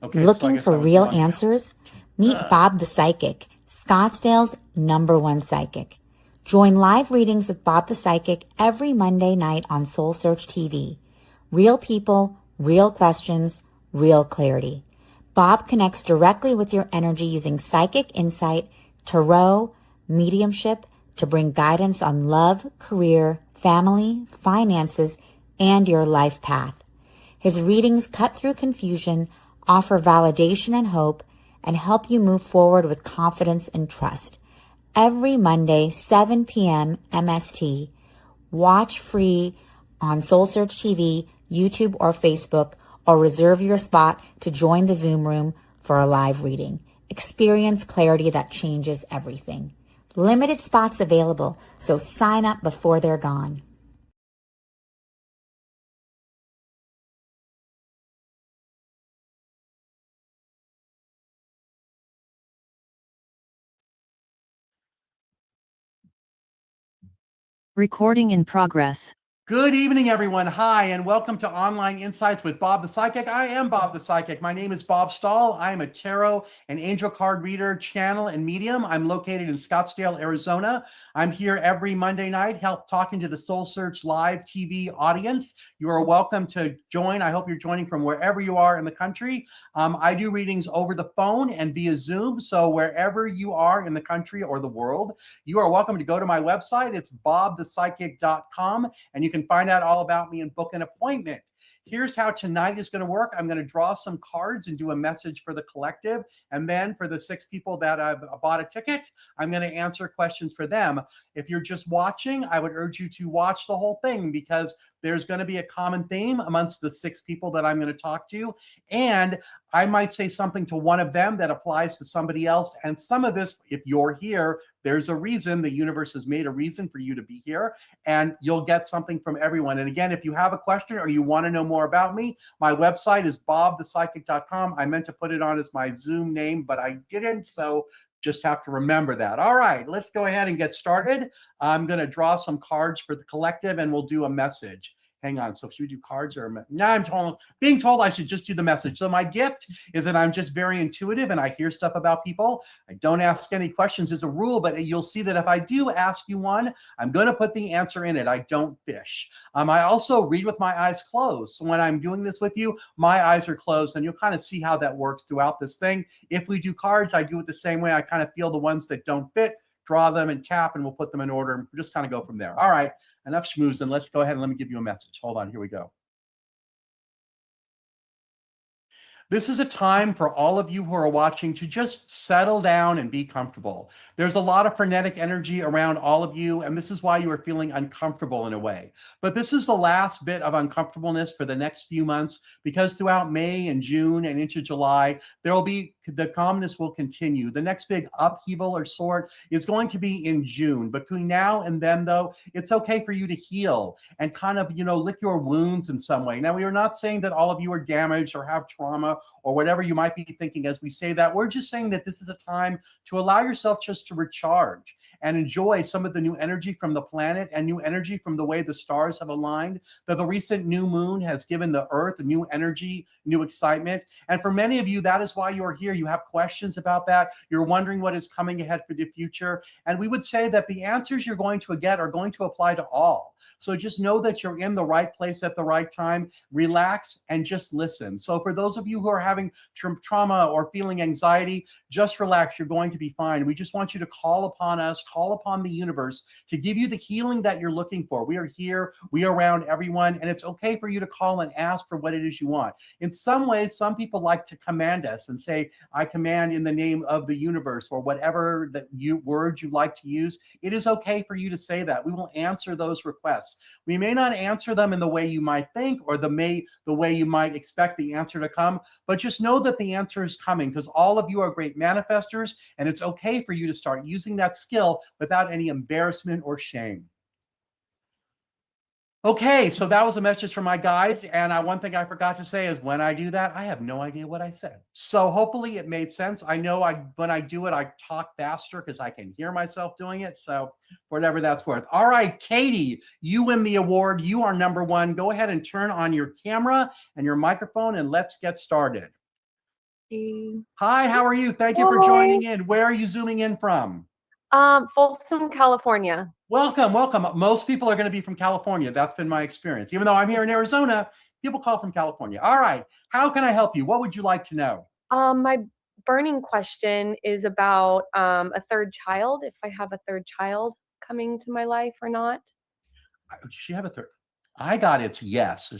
Okay, so I Looking guess I for was real wrong. answers? Meet Bob the Psychic, Scottsdale's #1 psychic. Join live readings with Bob the Psychic every Monday night on Soul Search TV. Real people, real questions, real clarity. Bob connects directly with your energy using psychic insight, tarot, mediumship to bring guidance on love, career, family, finances, and your life path. His readings cut through confusion, offer validation and hope, and help you move forward with confidence and trust. Every Monday, 7 p.m. MST. Watch free on Soul Search TV, YouTube, or Facebook, or reserve your spot to join the Zoom room for a live reading. Experience clarity that changes everything. Limited spots available, so sign up before they're gone. Recording in progress. Good evening, everyone. Hi, and welcome to Online Insights with Bob the Psychic. I am Bob the Psychic. My name is Bob Stahl. I am a tarot and angel card reader, channel, and medium. I'm located in Scottsdale, Arizona. I'm here every Monday night, talking to the Soul Search live TV audience. You are welcome to join. I hope you're joining from wherever you are in the country. I do readings over the phone and via Zoom. So wherever you are in the country or the world, you are welcome to go to my website. It's bobthepsychic.com, and you can find out all about me and book an appointment. Here's how tonight is going to work. I'm going to draw some cards and do a message for the collective. And then for the 6 people that have bought a ticket, I'm going to answer questions for them. If you're just watching, I would urge you to watch the whole thing, because there's going to be a common theme amongst the 6 people that I'm going to talk to. And I might say something to one of them that applies to somebody else. And some of this, if you're here, there's a reason. The universe has made a reason for you to be here, and you'll get something from everyone. And again, if you have a question or you want to know more about me, my website is bobthepsychic.com. I meant to put it on as my Zoom name, but I didn't. So just have to remember that. All right, let's go ahead and get started. I'm going to draw some cards for the collective, and we'll do a message. Hang on. So if you do cards or now I'm being told I should just do the message. So my gift is that I'm just very intuitive and I hear stuff about people. I don't ask any questions as a rule, but you'll see that if I do ask you one, I'm going to put the answer in it. I don't fish. I also read with my eyes closed. So when I'm doing this with you, my eyes are closed, and you'll kind of see how that works throughout this thing. If we do cards, I do it the same way. I kind of feel the ones that don't fit, draw them and tap, and we'll put them in order and just kind of go from there. All right, enough schmoozing. Let's go ahead and let me give you a message. Hold on, here we go. This is a time for all of you who are watching to just settle down and be comfortable. There's a lot of frenetic energy around all of you, and this is why you are feeling uncomfortable in a way. But this is the last bit of uncomfortableness for the next few months, because throughout May and June and into July, the calmness will continue. The next big upheaval or sort is going to be in June. Between now and then, though, it's okay for you to heal and kind of, lick your wounds in some way. Now, we are not saying that all of you are damaged or have trauma or whatever you might be thinking as we say that. We're just saying that this is a time to allow yourself just to recharge and enjoy some of the new energy from the planet and new energy from the way the stars have aligned. That the recent new moon has given the earth new energy, new excitement. And for many of you, that is why you're here. You have questions about that. You're wondering what is coming ahead for the future. And we would say that the answers you're going to get are going to apply to all. So just know that you're in the right place at the right time. Relax and just listen. So for those of you who are having trauma or feeling anxiety, just relax. You're going to be fine. We just want you to call upon us, call upon the universe to give you the healing that you're looking for. We are here. We are around everyone. And it's okay for you to call and ask for what it is you want. In some ways, some people like to command us and say, I command in the name of the universe, or whatever word you like to use. It is okay for you to say that. We will answer those requests. We may not answer them in the way you might think, or the way you might expect the answer to come, but just know that the answer is coming, because all of you are great manifestors, and it's okay for you to start using that skill without any embarrassment or shame. Okay, so that was a message from my guides. And one thing I forgot to say is when I do that, I have no idea what I said. So hopefully it made sense. I know when I do it, I talk faster because I can hear myself doing it. So whatever that's worth. All right, Katie, you win the award. You are #1. Go ahead and turn on your camera and your microphone, and let's get started. Hi, how are you? Thank you for joining in. Where are you zooming in from? Folsom, California. Welcome, welcome. Most people are going to be from California. That's been my experience. Even though I'm here in Arizona, people call from California. All right. How can I help you? What would you like to know? My burning question is about a third child, if I have a third child coming to my life or not. Does she have a third? I got it's yes.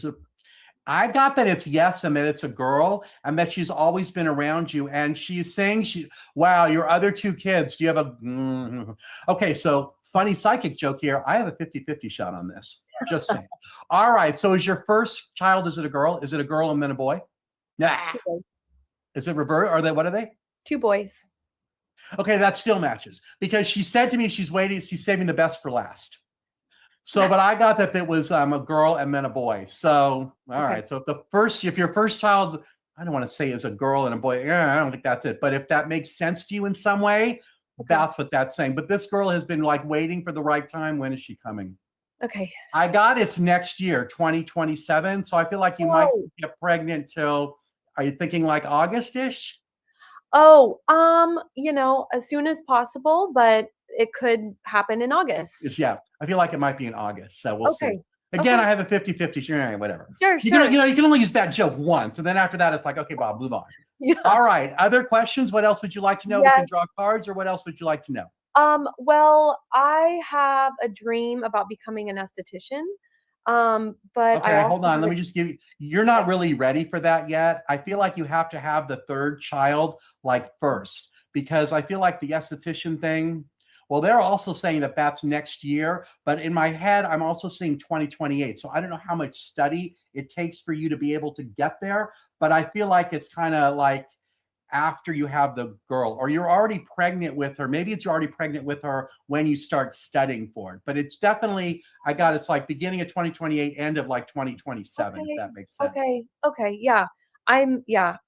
I got that it's yes and that it's a girl and that she's always been around you. And she's saying wow, your other two kids, do you have a, okay, so funny psychic joke here. I have a 50-50 shot on this. Just saying. All right. So is your first child, is it a girl? Is it a girl and then a boy? Nah. Is it revert? What are they? Two boys. Okay, that still matches because she said to me she's saving the best for last. So, but I got that it was a girl and then a boy. So, all right. So if your first child, I don't want to say is a girl and a boy, I don't think that's it. But if that makes sense to you in some way, that's what that's saying. But this girl has been like waiting for the right time. When is she coming? Okay. I got it's next year, 2027. So I feel like you might get pregnant till, are you thinking like August-ish? Oh, as soon as possible, but it could happen in August. Yeah, I feel like it might be in August. So we'll see. Again, I have a 50-50 share, whatever. Sure. You can only use that joke once. And then after that, it's like, okay, Bob, move on. Yeah. All right. Other questions? What else would you like to know? Yes. We can draw cards, or what else would you like to know? Well, I have a dream about becoming an esthetician. But okay, hold on. Let me just give you, you're not really ready for that yet. I feel like you have to have the third child like first, because I feel like the esthetician thing, well, they're also saying that that's next year, but in my head, I'm also seeing 2028. So I don't know how much study it takes for you to be able to get there, but I feel like it's kind of like after you have the girl, or you're already pregnant with her. Maybe it's you're already pregnant with her when you start studying for it, but it's definitely, it's like beginning of 2028, end of like 2027, if that makes sense. Okay. Yeah. I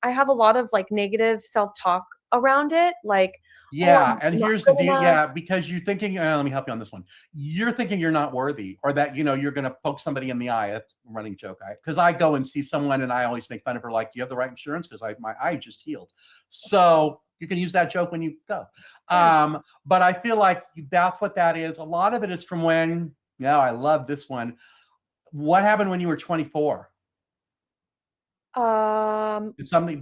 have a lot of like negative self-talk around it. Like, yeah. And here's the deal. Yeah. Because you're thinking, let me help you on this one. You're thinking you're not worthy, or that, you're going to poke somebody in the eye. That's a running joke. Because I go and see someone and I always make fun of her. Like, do you have the right insurance? Because my eye just healed. So you can use that joke when you go. But I feel like that's what that is. A lot of it is from when, I love this one. What happened when you were 24? Did something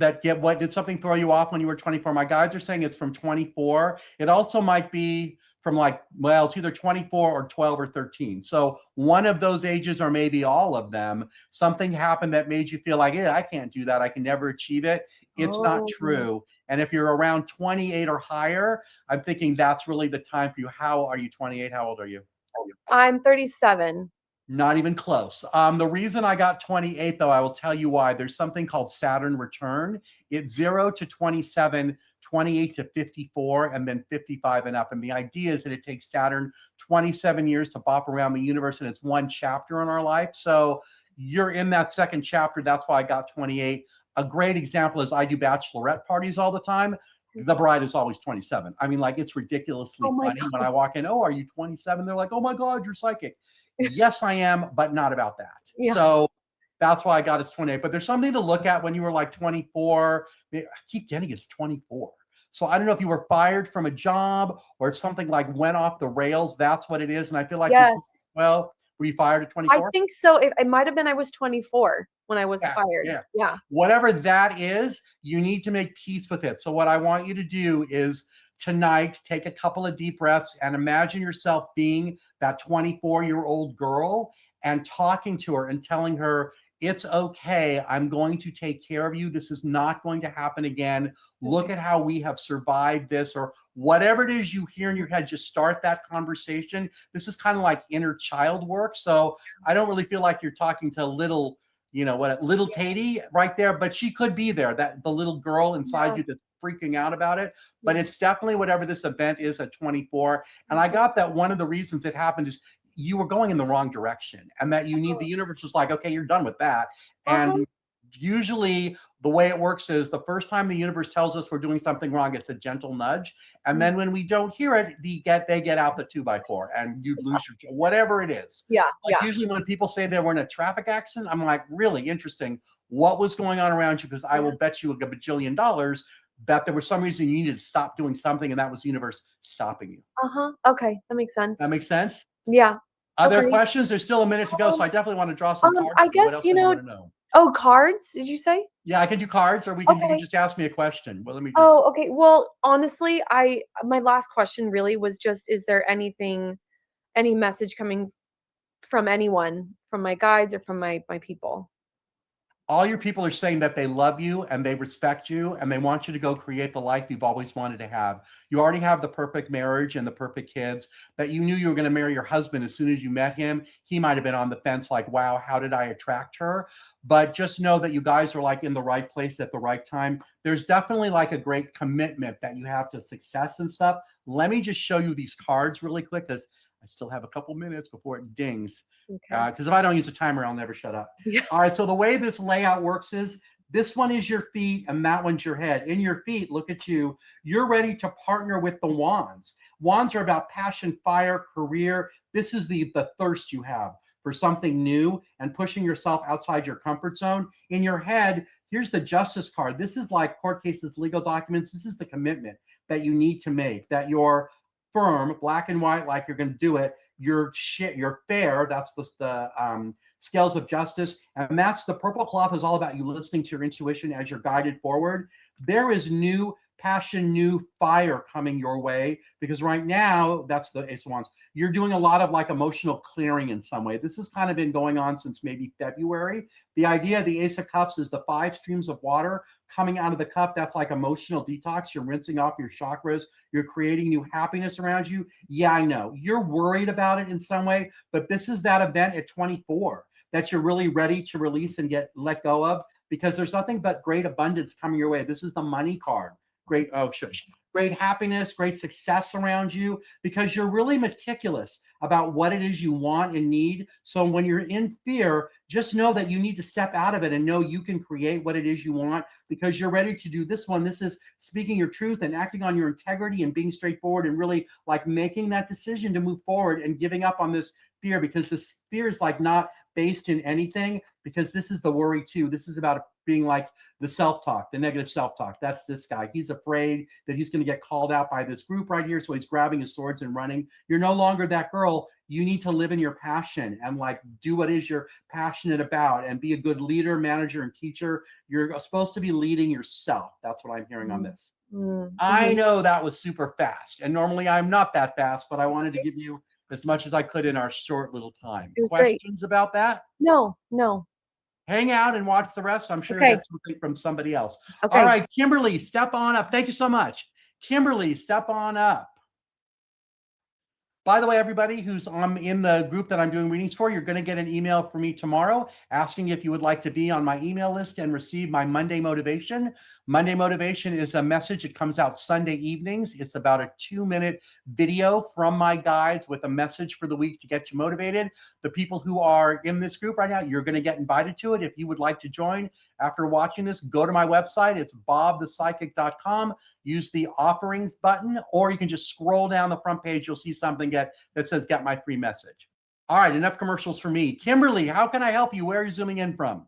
throw you off when you were 24? My guides are saying it's from 24. It also might be from it's either 24 or 12 or 13. So one of those ages, or maybe all of them, something happened that made you feel like, I can't do that. I can never achieve it. It's not true. And if you're around 28 or higher, I'm thinking that's really the time for you. How are you 28? How old are you? I'm 37. Not even close. The reason I got 28, though, I will tell you why. There's something called Saturn return. It's 0 to 27, 28 to 54, and then 55 and up. And the idea is that it takes Saturn 27 years to bop around the universe, and it's one chapter in our life. So you're in that second chapter. That's why I got 28. A great example is I do bachelorette parties all the time. The bride is always 27. I mean, like, it's ridiculously funny when I walk in. Oh, are you 27? They're like, oh my God, you're psychic. Yes, I am, but not about that. Yeah. So that's why I got his 28. But there's something to look at when you were like 24. I keep getting it's 24. So I don't know if you were fired from a job or if something like went off the rails. That's what it is. And I feel like, were you fired at 24? I think so. It might have been I was 24 when I was fired. Yeah. Whatever that is, you need to make peace with it. So what I want you to do is tonight, take a couple of deep breaths and imagine yourself being that 24-year-old girl and talking to her and telling her, it's okay. I'm going to take care of you. This is not going to happen again. Look at how we have survived this, or whatever it is you hear in your head. Just start that conversation. This is kind of like inner child work. So I don't really feel like you're talking to little Katie right there, but she could be there, that the little girl inside you that's freaking out about it. But it's definitely whatever this event is at 24. And I got that one of the reasons it happened is you were going in the wrong direction, and that you need, the universe was like, okay, you're done with that. And usually the way it works is the first time the universe tells us we're doing something wrong, it's a gentle nudge. And then when we don't hear it, they get out the 2x4 and you lose your, whatever it is. Yeah. Usually when people say they were in a traffic accident, I'm like, really interesting. what was going on around you, because I Yeah. will bet you a bajillion dollars that there was some reason you needed to stop doing something, and that was the universe stopping you. Okay, that makes sense. That makes sense? Yeah. Other Okay. questions? There's still a minute to go, so I definitely want to draw some cards I for you. What guess, else do you want to know? oh, cards, did you say? Yeah, I can do cards, or you can Okay. just ask me a question. Well, let me just. Oh, okay. Well, honestly, my last question really was just, is there any message coming from anyone, from my guides or from my people? All your people are saying that they love you and they respect you and they want you to go create the life you've always wanted to have. You already have the perfect marriage and the perfect kids, that you knew you were going to marry your husband as soon as you met him. He might have been on the fence like, wow, how did I attract her? But just know that you guys are like in the right place at the right time. There's definitely like a great commitment that you have to success and stuff. Let me just show you these cards really quick, because I still have a couple minutes before it dings. Okay. Because if I don't use a timer, I'll never shut up. Yeah. All right, so the way this layout works is this one is your feet and that one's your head. In your feet, look at you. You're ready to partner with the wands. Wands are about passion, fire, career. This is the thirst you have for something new and pushing yourself outside your comfort zone. In your head, here's the justice card. This is like court cases, legal documents. This is the commitment that you need to make, that you're firm, black and white, like you're going to do it. You're fair. That's the scales of justice. And that's the purple cloth is all about you listening to your intuition as you're guided forward. There is new passion, new fire coming your way, because right now, that's the Ace of Wands. You're doing a lot of like emotional clearing in some way. This has kind of been going on since maybe February. The idea of the Ace of Cups is the 5 streams of water coming out of the cup. That's like emotional detox. You're rinsing off your chakras. You're creating new happiness around you. Yeah, I know. You're worried about it in some way, but this is that event at 24 that you're really ready to release and let go of, because there's nothing but great abundance coming your way. This is the money card. Great, great happiness, great success around you, because you're really meticulous about what it is you want and need. So when you're in fear, just know that you need to step out of it and know you can create what it is you want, because you're ready to do this one. This is speaking your truth and acting on your integrity and being straightforward and really like making that decision to move forward and giving up on this fear, because this fear is like not based in anything, because this is the worry too. This is about being like the self-talk, the negative self-talk. That's this guy. He's afraid that he's going to get called out by this group right here. So he's grabbing his swords and running. You're no longer that girl. You need to live in your passion and like do what is you're passionate about and be a good leader, manager, and teacher. You're supposed to be leading yourself. That's what I'm hearing on this. I know that was super fast. And normally I'm not that fast, but I wanted to give you as much as I could in our short little time. Questions about that? No. Hang out and watch the rest. I'm sure Okay. that's something from somebody else. Okay. All right, Kimberly, step on up. Thank you so much. Kimberly, step on up. By the way, everybody who's in the group that I'm doing readings for, you're going to get an email from me tomorrow asking if you would like to be on my email list and receive my Monday Motivation. Monday Motivation is a message. It comes out Sunday evenings. It's about a 2-minute video from my guides with a message for the week to get you motivated. The people who are in this group right now, you're going to get invited to it. If you would like to join after watching this, go to my website. It's bobthepsychic.com. Use the offerings button, or you can just scroll down the front page. You'll see something that says get my free message. All right, enough commercials for me. Kimberly, how can I help you? Where are you zooming in from?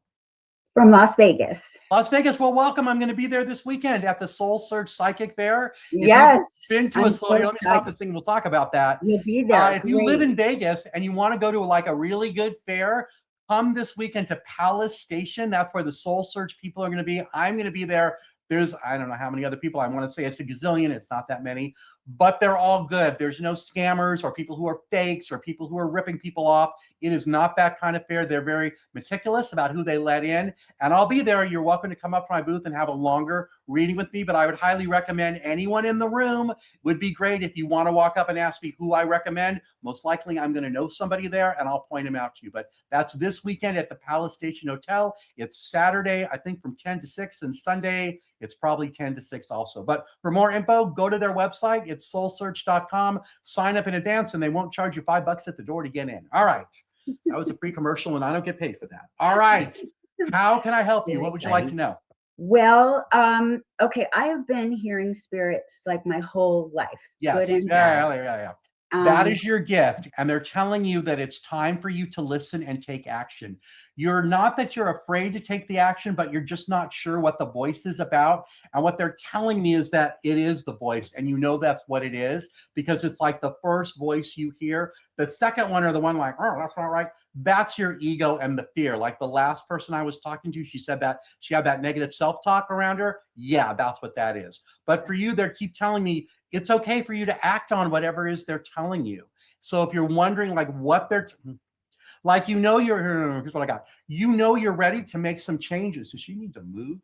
From Las Vegas. Las Vegas. Well, welcome. I'm going to be there this weekend at the Soul Search Psychic Fair. Yes. Been to let me stop this thing. We'll talk about that. You'll be there. If you live in Vegas and you want to go to like a really good fair, come this weekend to Palace Station. That's where the Soul Search people are going to be. I'm going to be there. There's, I don't know how many other people. I want to say it's a gazillion. It's not that many, but they're all good. There's no scammers or people who are fakes or people who are ripping people off. It is not that kind of fair. They're very meticulous about who they let in. And I'll be there. You're welcome to come up to my booth and have a longer reading with me. But I would highly recommend anyone in the room. Would be great if you want to walk up and ask me who I recommend. Most likely I'm going to know somebody there and I'll point him out to you. But that's this weekend at the Palace Station Hotel. It's Saturday, I think from 10 to 6, and Sunday it's probably 10 to 6 also. But for more info, go to their website. It's soulsearch.com. Sign up in advance and they won't charge you $5 at the door to get in. All right. That was a free commercial and I don't get paid for that. All right. How can I help you? What would you like to know? Well, okay. I have been hearing spirits like my whole life. Yes. Good and bad. Yeah. That is your gift. And they're telling you that it's time for you to listen and take action. You're not that you're afraid to take the action, but you're just not sure what the voice is about. And what they're telling me is that it is the voice, and you know that's what it is because it's like the first voice you hear. The second one, or the one like, oh, that's not right, that's your ego and the fear. Like the last person I was talking to, she said that she had that negative self-talk around her. Yeah, that's what that is. But for you, they keep telling me it's okay for you to act on whatever it is they're telling you. So if you're wondering like what they're like, here's what I got. You know you're ready to make some changes. Does she need to move?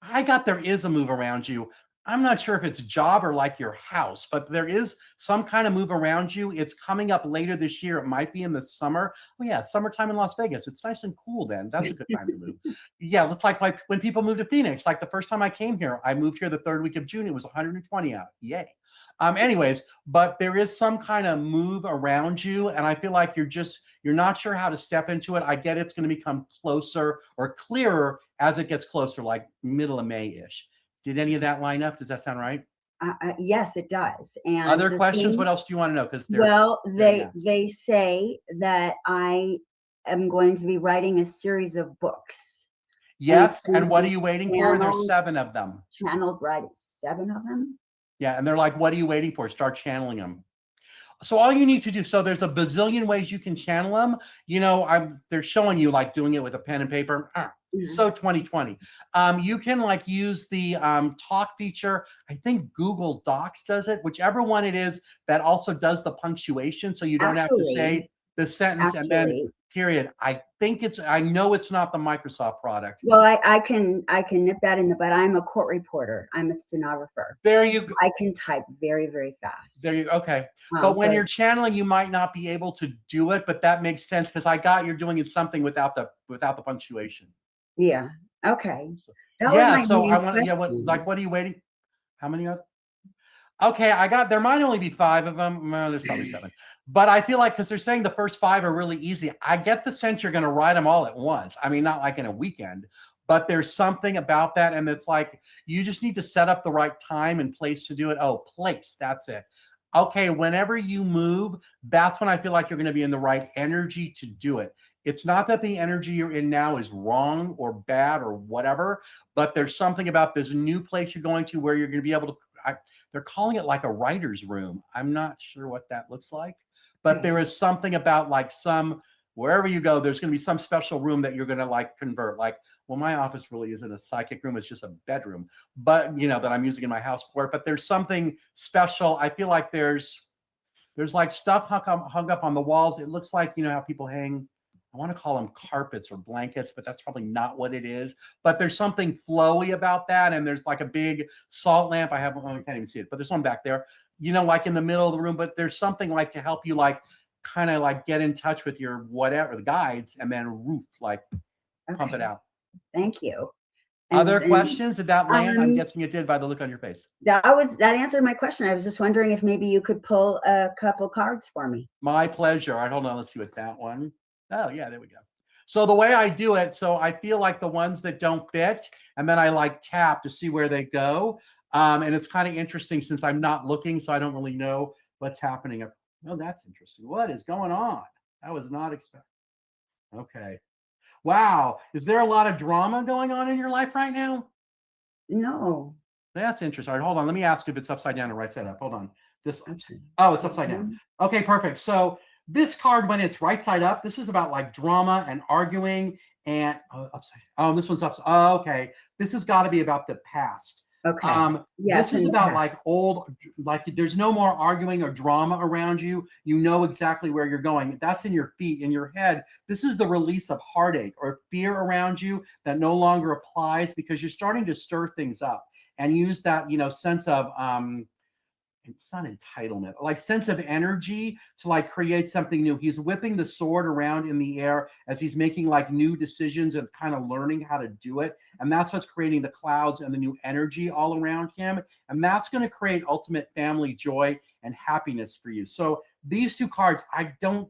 I got there is a move around you. I'm not sure if it's a job or like your house, but there is some kind of move around you. It's coming up later this year. It might be in the summer. Oh yeah, summertime in Las Vegas. It's nice and cool then. That's a good time to move. Yeah, it's like when people move to Phoenix. Like the first time I came here, I moved here the third week of June. It was 120 out. Yay. Anyways, but there is some kind of move around you, and I feel like you're not sure how to step into it. I get it's going to become closer or clearer as it gets closer, like middle of May-ish. Did any of that line up? Does that sound right? Yes, it does. And other questions? What else do you want to know? Because they say that I am going to be writing a series of books. Yes, and what are you waiting for? There's 7 of them. Channeled writing, 7 of them. Yeah, and they're like, what are you waiting for? Start channeling them. So all you need to do, so there's a bazillion ways you can channel them. They're showing you like doing it with a pen and paper. So 2020. You can like use the talk feature. I think Google Docs does it, whichever one it is that also does the punctuation. So you don't have to say the sentence and then period. I know it's not the Microsoft product. Well, I can nip that in the bud. I'm a court reporter. I'm a stenographer. There you go. I can type very, very fast. There you okay. But when you're channeling, you might not be able to do it, but that makes sense because you're doing it something without the punctuation. Yeah. Okay. So I want what are you waiting? How many are? Okay, there might only be 5 of them. No, there's probably 7. But I feel like because they're saying the first 5 are really easy, I get the sense you're going to write them all at once. I mean, not like in a weekend, but there's something about that. And it's like, you just need to set up the right time and place to do it. Oh, place, that's it. Okay, whenever you move, that's when I feel like you're going to be in the right energy to do it. It's not that the energy you're in now is wrong or bad or whatever, but there's something about this new place you're going to where you're going to be able to, they're calling it like a writer's room. I'm not sure what that looks like, but there is something about like wherever you go, there's going to be some special room that you're going to like convert. Like, well, my office really isn't a psychic room. It's just a bedroom, but that I'm using in my house for it. But there's something special. I feel like there's like stuff hung up on the walls. It looks like, how people hang, I want to call them carpets or blankets, but that's probably not what it is. But there's something flowy about that. And there's like a big salt lamp. I can't even see it, but there's one back there, like in the middle of the room. But there's something like to help you like kind of like get in touch with your whatever, the guides, and then pump it out. Thank you. Other questions? Did that land? I'm guessing it did by the look on your face. That answered my question. I was just wondering if maybe you could pull a couple cards for me. My pleasure. All right, hold on. Let's see what that one. Oh, yeah, there we go. So the way I do it, so I feel like the ones that don't fit, and then I like tap to see where they go. And it's kind of interesting since I'm not looking, so I don't really know what's happening. Oh, that's interesting. What is going on? I was not expecting. Okay. Wow. Is there a lot of drama going on in your life right now? No. That's interesting. All right, hold on. Let me ask if it's upside down or right side up. Hold on. It's upside down. Okay, perfect. So this card, when it's right side up, this is about like drama and arguing and upside. Oh, this one's upside. Oh, okay. This has got to be about the past. Okay. This is about like old, like there's no more arguing or drama around you. You know exactly where you're going. That's in your feet, in your head. This is the release of heartache or fear around you that no longer applies because you're starting to stir things up and use that, sense of, it's not entitlement, like sense of energy to like create something new. He's whipping the sword around in the air as he's making like new decisions and kind of learning how to do it. And that's what's creating the clouds and the new energy all around him. And that's going to create ultimate family joy and happiness for you. So these 2 cards,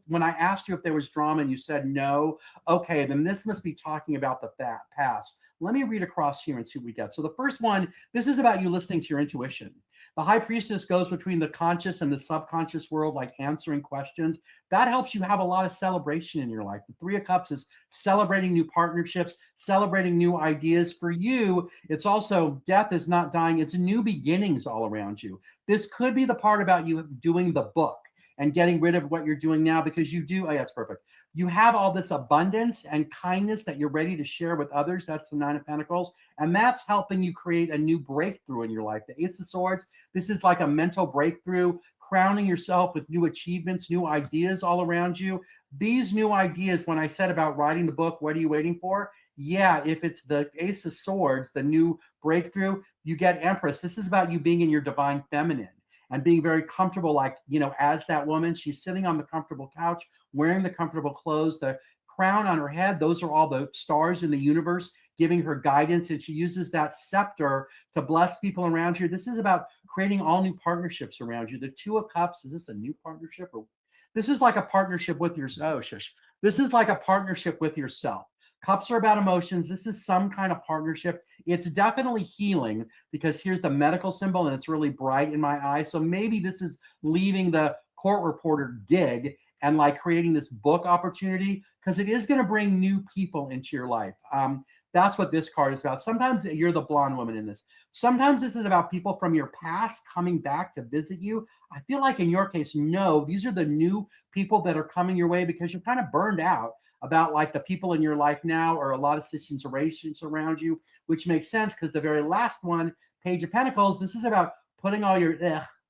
when I asked you if there was drama and you said no, okay, then this must be talking about the past. Let me read across here and see what we get. So the first one, this is about you listening to your intuition. The High Priestess goes between the conscious and the subconscious world, like answering questions. That helps you have a lot of celebration in your life. The Three of Cups is celebrating new partnerships, celebrating new ideas. For you, it's also death is not dying. It's new beginnings all around you. This could be the part about you doing the book and getting rid of what you're doing now, because you do, oh yeah, it's perfect. You have all this abundance and kindness that you're ready to share with others. That's the Nine of Pentacles. And that's helping you create a new breakthrough in your life. The Ace of Swords, this is like a mental breakthrough, crowning yourself with new achievements, new ideas all around you. These new ideas, when I said about writing the book, what are you waiting for? Yeah, if it's the Ace of Swords, the new breakthrough, you get Empress. This is about you being in your divine feminine and being very comfortable, like, you know, as that woman. She's sitting on the comfortable couch, wearing the comfortable clothes, the crown on her head. Those are all the stars in the universe giving her guidance. And she uses that scepter to bless people around her. This is about creating all new partnerships around you. The Two of Cups, is this a new partnership? Or this is like a partnership with your, oh, shush. This is like a partnership with yourself. Cups are about emotions. This is some kind of partnership. It's definitely healing, because here's the medical symbol and it's really bright in my eye. So maybe this is leaving the court reporter gig and like creating this book opportunity, because it is going to bring new people into your life. That's what this card is about. Sometimes you're the blonde woman in this. Sometimes this is about people from your past coming back to visit you. I feel like in your case, no, these are the new people that are coming your way, because you're kind of burned out about like the people in your life now, or a lot of situations around you, which makes sense, because the very last one, Page of Pentacles, this is about putting all your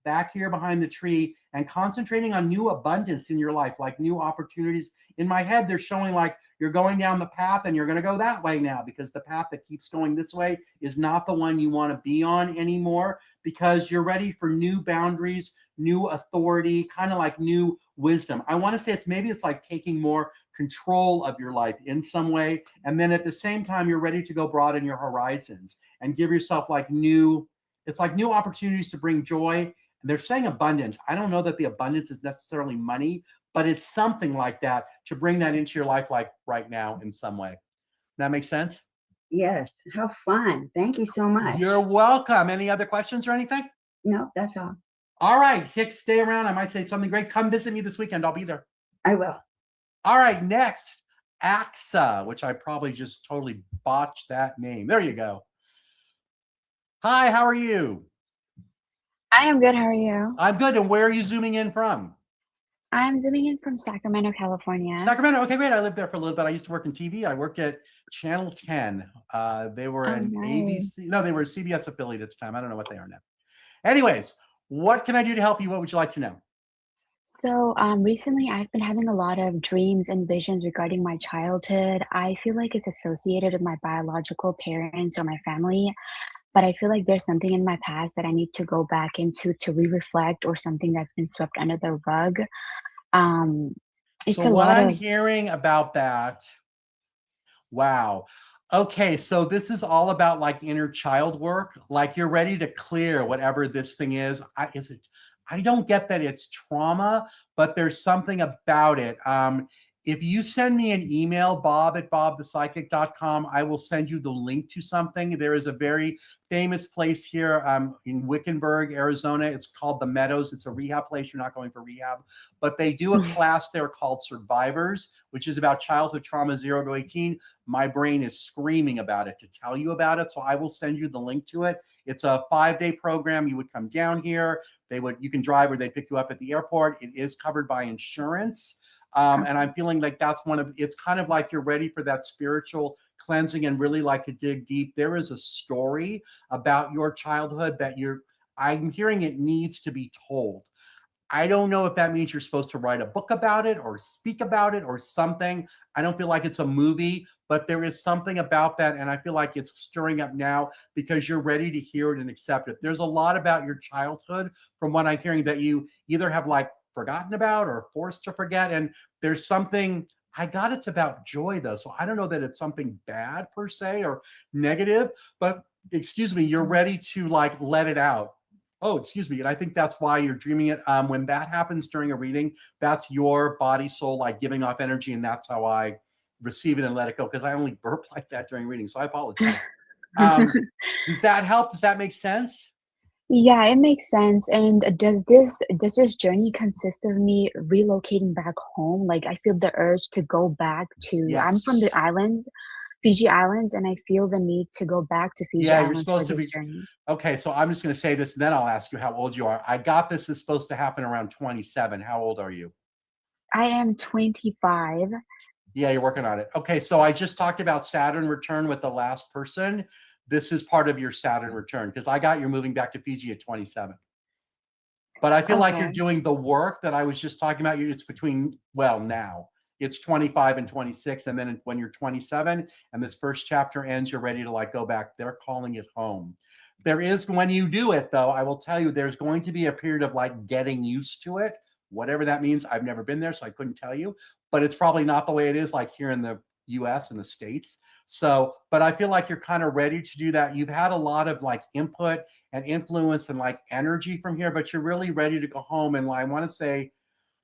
back here behind the tree and concentrating on new abundance in your life, like new opportunities. In my head, they're showing like you're going down the path and you're going to go that way now, because the path that keeps going this way is not the one you want to be on anymore, because you're ready for new boundaries, new authority, kind of like new wisdom. I want to say it's like taking more control of your life in some way. And then at the same time, you're ready to go broaden your horizons and give yourself like it's like new opportunities to bring joy. And they're saying abundance. I don't know that the abundance is necessarily money, but it's something like that to bring that into your life, like right now in some way. That makes sense? Yes. How fun. Thank you so much. You're welcome. Any other questions or anything? No, that's all. All right, Hicks, stay around. I might say something great. Come visit me this weekend. I'll be there. I will. All right, next, AXA, which I probably just totally botched that name. There you go. Hi, how are you? I am good. How are you? I'm good. And where are you zooming in from? I'm zooming in from Sacramento, California. Sacramento. Okay, great. I lived there for a little bit. I used to work in TV. I worked at Channel 10. They were an nice. ABC. No, they were a CBS affiliate at the time. I don't know what they are now. Anyways, what can I do to help you? What would you like to know? So, recently I've been having a lot of dreams and visions regarding my childhood. I feel like it's associated with my biological parents or my family, but I feel like there's something in my past that I need to go back into to re-reflect, or something that's been swept under the rug. It's So a what lot I'm of hearing about that, wow. Okay, so this is all about like inner child work. Like you're ready to clear whatever this thing is. I don't get that it's trauma, but there's something about it. If you send me an email, bob@bobthepsychic.com, I will send you the link to something. There is a very famous place here in Wickenburg, Arizona. It's called The Meadows. It's a rehab place. You're not going for rehab, but they do a class there called Survivors, which is about childhood trauma 0 to 18. My brain is screaming about it to tell you about it. So I will send you the link to it. It's a 5-day program. You would come down here. You can drive, or they pick you up at the airport. It is covered by insurance. And I'm feeling like it's kind of like you're ready for that spiritual cleansing and really like to dig deep. There is a story about your childhood that I'm hearing it needs to be told. I don't know if that means you're supposed to write a book about it or speak about it or something. I don't feel like it's a movie, but there is something about that. And I feel like it's stirring up now because you're ready to hear it and accept it. There's a lot about your childhood from what I'm hearing that you either have like forgotten about or forced to forget. And there's something, it's about joy though. So I don't know that it's something bad per se or negative, but excuse me, you're ready to like let it out. Oh, excuse me. And I think that's why you're dreaming it. When that happens during a reading, that's your body, soul, like giving off energy. And that's how I receive it and let it go. Because I only burp like that during reading. So I apologize. Does that help? Does that make sense? Yeah, it makes sense. And does this journey consist of me relocating back home? Like I feel the urge to go back to I'm from Yes. the islands, Fiji Islands, and I feel the need to go back to Fiji Yeah, you're Islands for supposed to this be. journey. Okay, so I'm just going to say this, and then I'll ask you how old you are. I got this is supposed to happen around 27. How old are you? I am 25. Yeah, you're working on it. Okay, so I just talked about Saturn return with the last person. This is part of your Saturn return because I got you're moving back to Fiji at 27. But I feel like you're Okay. doing the work that I was just talking about. It's between, well, now it's 25 and 26. And then when you're 27 and this first chapter ends, you're ready to like go back. They're calling it home. There is, when you do it, though, I will tell you, there's going to be a period of like getting used to it, whatever that means. I've never been there, so I couldn't tell you, but it's probably not the way it is like here in the US and the States. So, but I feel like you're kind of ready to do that. You've had a lot of like input and influence and like energy from here, but you're really ready to go home. And I want to say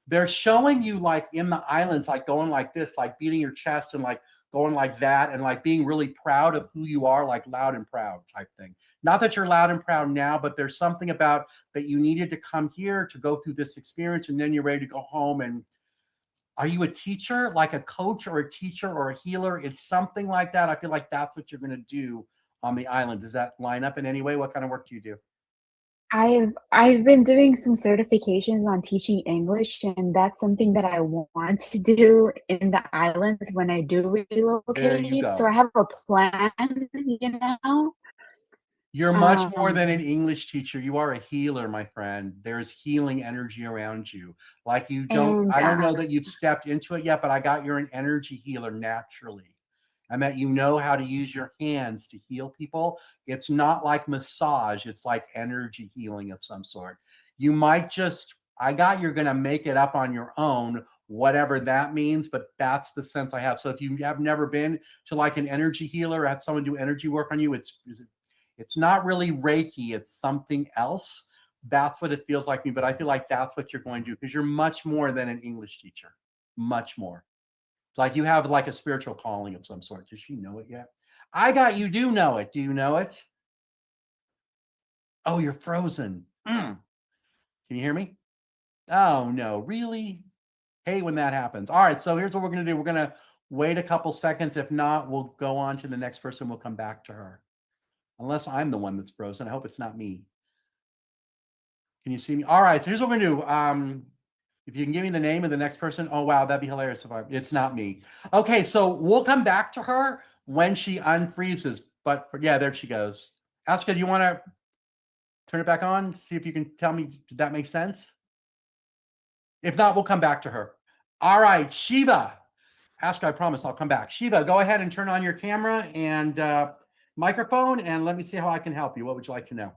they're showing you like in the islands, like going like this, like beating your chest and like going like that and like being really proud of who you are, like loud and proud type thing. Not that you're loud and proud now, but there's something about that you needed to come here to go through this experience and then you're ready to go home. And are you a teacher, like a coach or a teacher or a healer? It's something like that. I feel like that's what you're going to do on the island. Does that line up in any way? What kind of work do you do? I've been doing some certifications on teaching English, and that's something that I want to do in the islands when I do There you relocate. So go. I have a plan, you know. You're much more than an Um, English teacher. You are a healer, my friend. There's healing energy around you. Like you don't, and I don't know that you've stepped into it yet, but I got you're an energy healer naturally. And that you know how to use your hands to heal people. It's not like massage, it's like energy healing of some sort. You might just, I got you're going to make it up on your own, whatever that means, but that's the sense I have. So if you have never been to like an energy healer or had someone do energy work on you, it's not really Reiki, it's something else. That's what it feels like to me, but I feel like that's what you're going to do because you're much more than an English teacher. Much more. Like you have like a spiritual calling of some sort. Does she know it yet? I got you do know it. Do you know it? Oh, you're frozen. Can you hear me? Oh no, really? Hey, when that happens. All right, so here's what we're gonna do. We're gonna wait a couple seconds. If not, we'll go on to the next person. We'll come back to her. Unless I'm the one that's frozen. I hope it's not me. Can you see me? All right. So here's what we're gonna do. If you can give me the name of the next person. Oh wow, that'd be hilarious if it's not me. Okay, so we'll come back to her when she unfreezes. But yeah, there she goes. Aska, do you want to turn it back on? See if you can tell me did that make sense? If not, we'll come back to her. All right, Shiva. Aska, I promise I'll come back. Shiva, go ahead and turn on your camera and microphone, and let me see how I can help you. What would you like to know?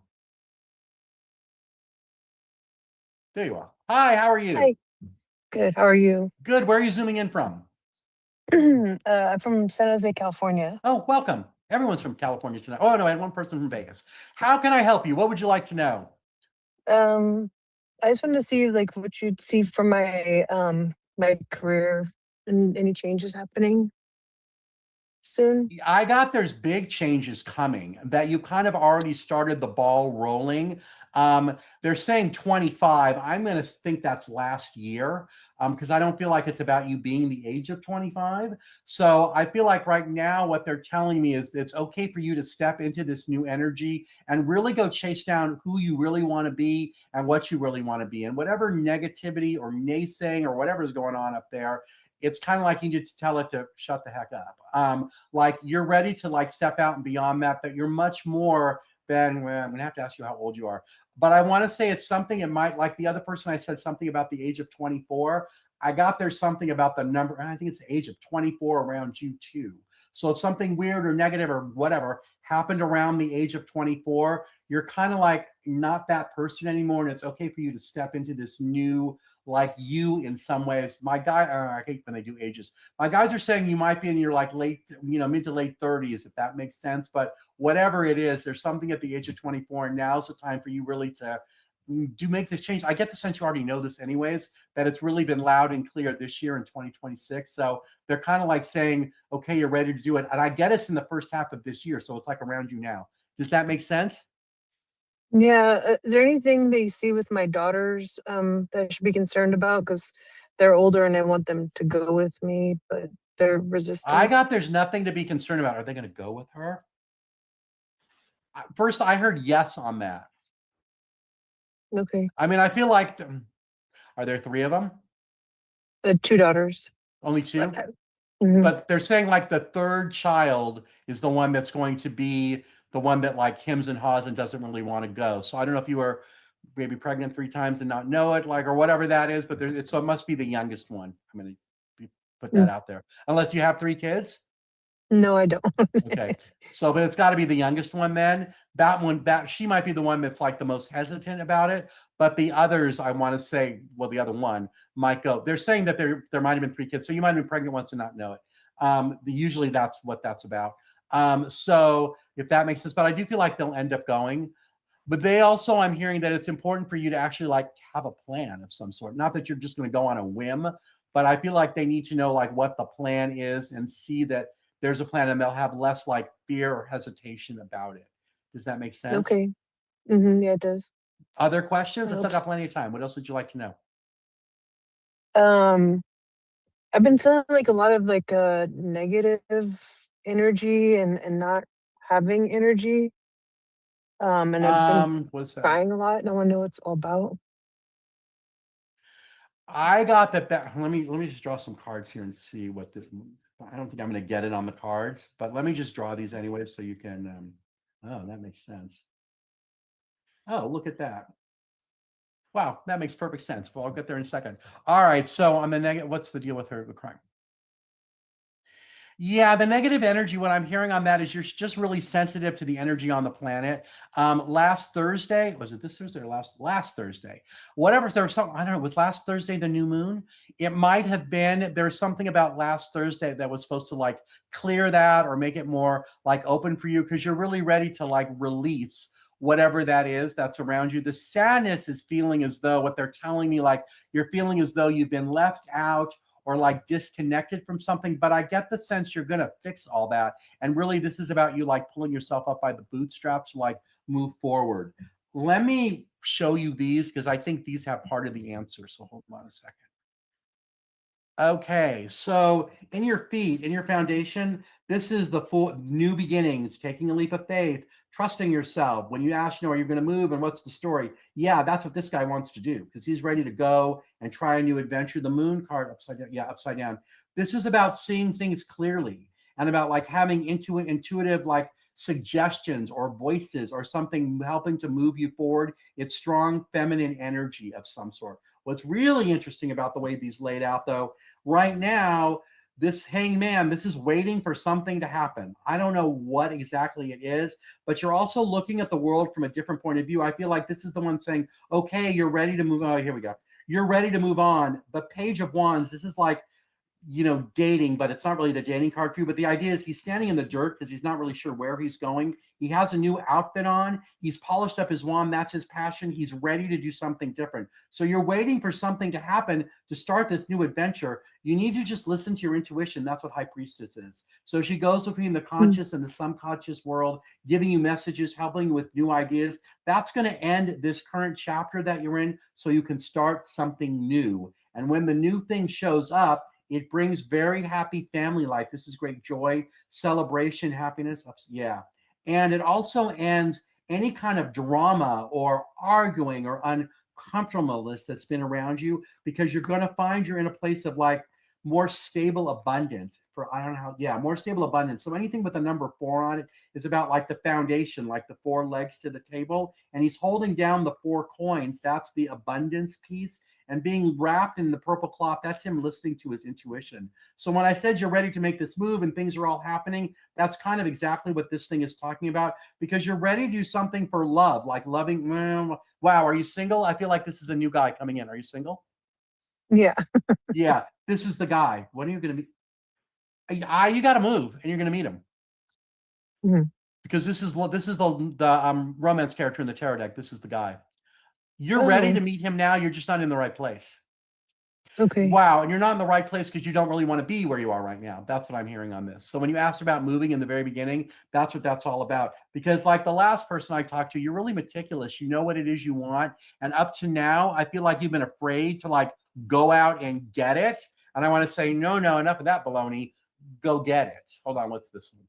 There you are. Hi, how are you? Hi, good. How are you? Good. Where are you zooming in from? I'm from San Jose, California. Oh, welcome. Everyone's from California tonight. Oh, no, I had one person from Vegas. How can I help you? What would you like to know? Um, I just wanted to see like what you'd see for my career and any changes happening soon. I got there's big changes coming that you kind of already started the ball rolling. They're saying 25. I'm going to think that's last year because I don't feel like it's about you being the age of 25. So I feel like right now what they're telling me is it's okay for you to step into this new energy and really go chase down who you really want to be and what you really want to be. And whatever negativity or naysaying or whatever is going on up there, it's kind of like you need to tell it to shut the heck up. Like you're ready to like step out and beyond that you're much more than, well, I'm gonna have to ask you how old you are, but I want to say it's something. It might, like the other person, I said something about the age of 24. I got there's something about the number, and I think it's the age of 24 around you too. So if something weird or negative or whatever happened around the age of 24, you're kind of like not that person anymore, and it's okay for you to step into this new, like you in some ways. My guy, I hate when they do ages. My guys are saying you might be in your like late, mid to late 30s, if that makes sense. But whatever it is, there's something at the age of 24, and now's the time for you really to do make this change. I get the sense you already know this anyways, that it's really been loud and clear this year in 2026. So they're kind of like saying, okay, you're ready to do it. And I get it's in the first half of this year. So it's like around you now. Does that make sense? Yeah. Is there anything that you see with my daughters that I should be concerned about? Because they're older and I want them to go with me, but they're resistant. there's nothing to be concerned about. Are they going to go with her? First, I heard yes on that. Okay. I mean, I feel like, are there 3 of them? 2 daughters. Only 2? Okay. Mhm. But they're saying like the 3rd child is the one that's going to be the one that like hems and haws and doesn't really want to go. So I don't know if you were maybe pregnant 3 times and not know it, like, or whatever that is, but so it must be the youngest one. I'm going to put that out there. Unless you have 3 kids. No, I don't. Okay. So, but it's got to be the youngest one then. That one, that she might be the one that's like the most hesitant about it. But the others, I want to say, well, the other one might go. They're saying that there might have been 3 kids. So you might have been pregnant once and not know it. Usually that's what that's about. So if that makes sense, but I do feel like they'll end up going. But they also, I'm hearing that it's important for you to actually like have a plan of some sort. Not that you're just going to go on a whim, but I feel like they need to know like what the plan is and see that there's a plan, and they'll have less like fear or hesitation about it. Does that make sense? Okay. Yeah, it does. Other questions? I still Helps. got plenty of time. What else would you like to know? I've been feeling like a lot of like negative energy and not having energy. And I've been What's that? crying a lot and I want to know what it's all about. I got that. Let me just draw some cards here and see what this. I don't think I'm going to get it on the cards, but let me just draw these anyway, so you can. Oh, that makes sense. Oh, look at that. Wow, that makes perfect sense. Well, I'll get there in a second. All right. So on the negative, what's the deal with her crying? Yeah, the negative energy, what I'm hearing on that is you're just really sensitive to the energy on the planet. Last Thursday, was it this Thursday or last Thursday? Whatever, there was something, I don't know, was last Thursday the new moon? It might have been, there's something about last Thursday that was supposed to like clear that or make it more like open for you, because you're really ready to like release whatever that is that's around you. The sadness is feeling as though what they're telling me, like you're feeling as though you've been left out or like disconnected from something, but I get the sense you're going to fix all that. And really, this is about you like pulling yourself up by the bootstraps to like move forward. Let me show you these because I think these have part of the answer. So hold on a second. Okay, so in your feet, in your foundation, this is the full new beginnings, taking a leap of faith, trusting yourself. When you ask, are you going to move and what's the story? Yeah, that's what this guy wants to do because he's ready to go and try a new adventure. The moon card upside down. Yeah, upside down. This is about seeing things clearly and about like having intuitive like suggestions or voices or something helping to move you forward. It's strong feminine energy of some sort. What's really interesting about the way these laid out, though, right now, this hangman, this is waiting for something to happen. I don't know what exactly it is, but you're also looking at the world from a different point of view. I feel like this is the one saying, okay, you're ready to move on. Oh, here we go. You're ready to move on. The Page of Wands, this is like, dating, but it's not really the dating card for you. But the idea is he's standing in the dirt because he's not really sure where he's going. He has a new outfit on. He's polished up his wand. That's his passion. He's ready to do something different. So you're waiting for something to happen to start this new adventure. You need to just listen to your intuition. That's what High Priestess is. So she goes between the conscious and the subconscious world, giving you messages, helping you with new ideas. That's going to end this current chapter that you're in so you can start something new. And when the new thing shows up, it brings very happy family life. This is great joy, celebration, happiness. Yeah. And it also ends any kind of drama or arguing or uncomfortableness that's been around you, because you're going to find you're in a place of like more stable abundance for, I don't know how, yeah, more stable abundance. So anything with the number 4 on it is about like the foundation, like the 4 legs to the table. And he's holding down the 4 coins. That's the abundance piece. And being wrapped in the purple cloth, that's him listening to his intuition. So when I said you're ready to make this move and things are all happening, that's kind of exactly what this thing is talking about, because you're ready to do something for love, like loving. Wow, are you single? I feel like this is a new guy coming in. Are you single? Yeah. Yeah, this is the guy. When are you going to meet? You got to move and you're going to meet him. Mm-hmm. Because this is the romance character in the tarot deck. This is the guy. You're ready to meet him now. You're just not in the right place. Okay. Wow. And you're not in the right place because you don't really want to be where you are right now. That's what I'm hearing on this. So when you asked about moving in the very beginning, that's what that's all about. Because like the last person I talked to, you're really meticulous. You know what it is you want. And up to now, I feel like you've been afraid to like go out and get it. And I want to say, no, enough of that baloney. Go get it. Hold on. What's this one?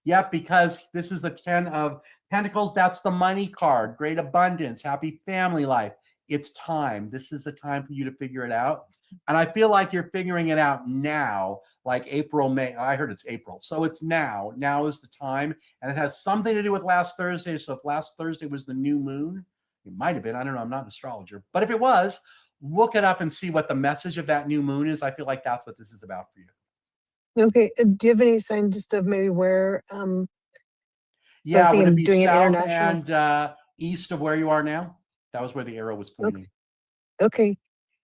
Yep, because this is the 10 of Pentacles. That's the money card. Great abundance, happy family life. It's time. This is the time for you to figure it out. And I feel like you're figuring it out now, like April, May. I heard it's April. So it's now. Now is the time. And it has something to do with last Thursday. So if last Thursday was the new moon, it might have been. I don't know. I'm not an astrologer. But if it was, look it up and see what the message of that new moon is. I feel like that's what this is about for you. Okay. Do you have any sign just of maybe where? So I was Yeah, would it thinking be doing it south international. and east of where you are now? That was where the arrow was pointing. Okay.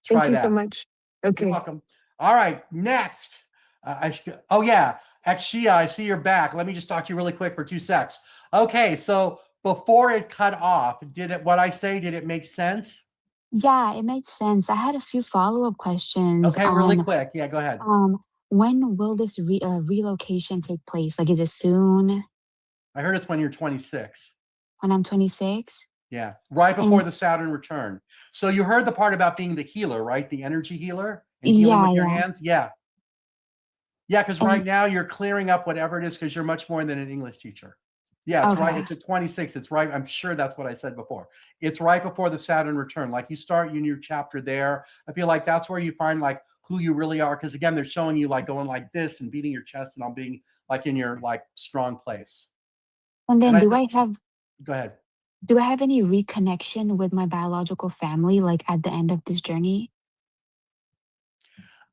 Try Thank you so that. much. You're Okay. welcome. All right, next. Oh yeah, Akshia, I see you're back. Let me just talk to you really quick for 2 secs. Okay, so before it cut off, did it make sense? Yeah, it makes sense. I had a few follow-up questions Okay, really on quick. Yeah, go ahead. when will this relocation take place? Like, is it soon? I heard it's when you're 26. When I'm 26? Yeah, right before And the Saturn return. So you heard the part about being the healer, right? The energy healer and healing with your yeah. hands? Yeah. Yeah, because And right now you're clearing up whatever it is because you're much more than an English teacher. Yeah, it's right. okay. It's at 26. It's right. I'm sure that's what I said before. It's right before the Saturn return. Like you start in your chapter there. I feel like that's where you find like who you really are. Because again, they're showing you like going like this and beating your chest and all being like in your like strong place. And And then I do I have go ahead. do I have any reconnection with my biological family like at the end of this journey?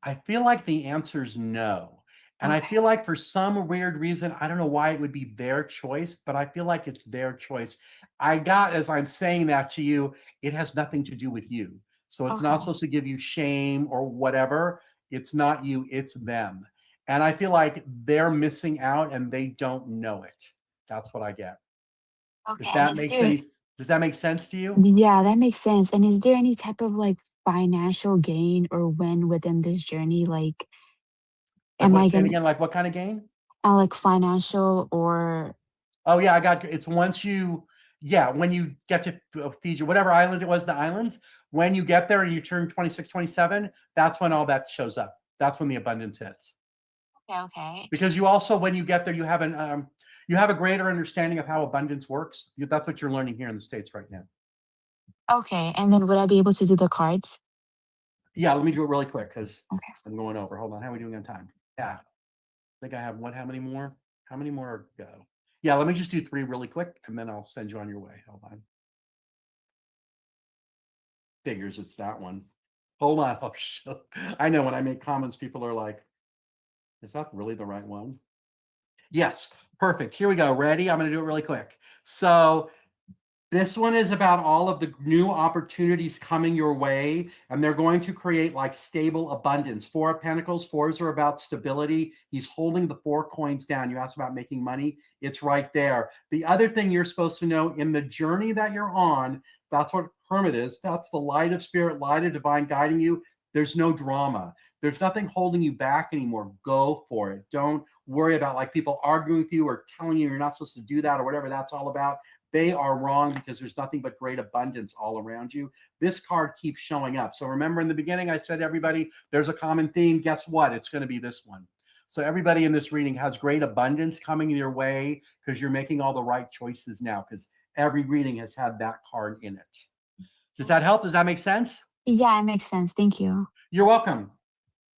I feel like the answer is no. And I Okay. feel like for some weird reason, I don't know why it would be their choice, but I feel like it's their choice. I got, as I'm saying that to you, it has nothing to do with you. So it's not Okay. supposed to give you shame or whatever. It's not you, it's them. And I feel like they're missing out and they don't know it. That's what I get. Okay. If And that is makes there any, does that make sense to you? yeah, that makes sense. And is there any type of like financial gain or win within this journey? Like, Like am what, I say it gonna again, like what kind of gain? like financial or Oh yeah, I got it's once you when you get to Fiji, whatever island it was, the islands, when you get there and you turn 26, 27, that's when all that shows up. That's when the abundance hits. okay. Because you also, when you get there, you have a greater understanding of how abundance works. That's what you're learning here in the States right now. Okay. And then would I be able to do the cards? Yeah, let me do it really quick because Okay. I'm going over. Hold on. How are we doing on time? Yeah. I think I have what? How many more? How many more go? Yeah, let me just do 3 really quick and then I'll send you on your way. Hold on. Figures it's that one. Hold on. Oh, shit. I know when I make comments, people are like, is that really the right one? Yes, perfect. Here we go. Ready? I'm going to do it really quick. So this one is about all of the new opportunities coming your way, and they're going to create like stable abundance. 4 of Pentacles, 4s are about stability. He's holding the 4 coins down. You asked about making money. It's right there. The other thing you're supposed to know in the journey that you're on, that's what Hermit is. That's the light of spirit, light of divine guiding you. There's no drama. There's nothing holding you back anymore. Go for it. Don't worry about like people arguing with you or telling you you're not supposed to do that or whatever that's all about. They are wrong because there's nothing but great abundance all around you. This card keeps showing up. So remember in the beginning, I said, everybody, there's a common theme. Guess what? It's going to be this one. So everybody in this reading has great abundance coming your way because you're making all the right choices now because every reading has had that card in it. Does that help? Does that make sense? Yeah, it makes sense. Thank you. You're welcome.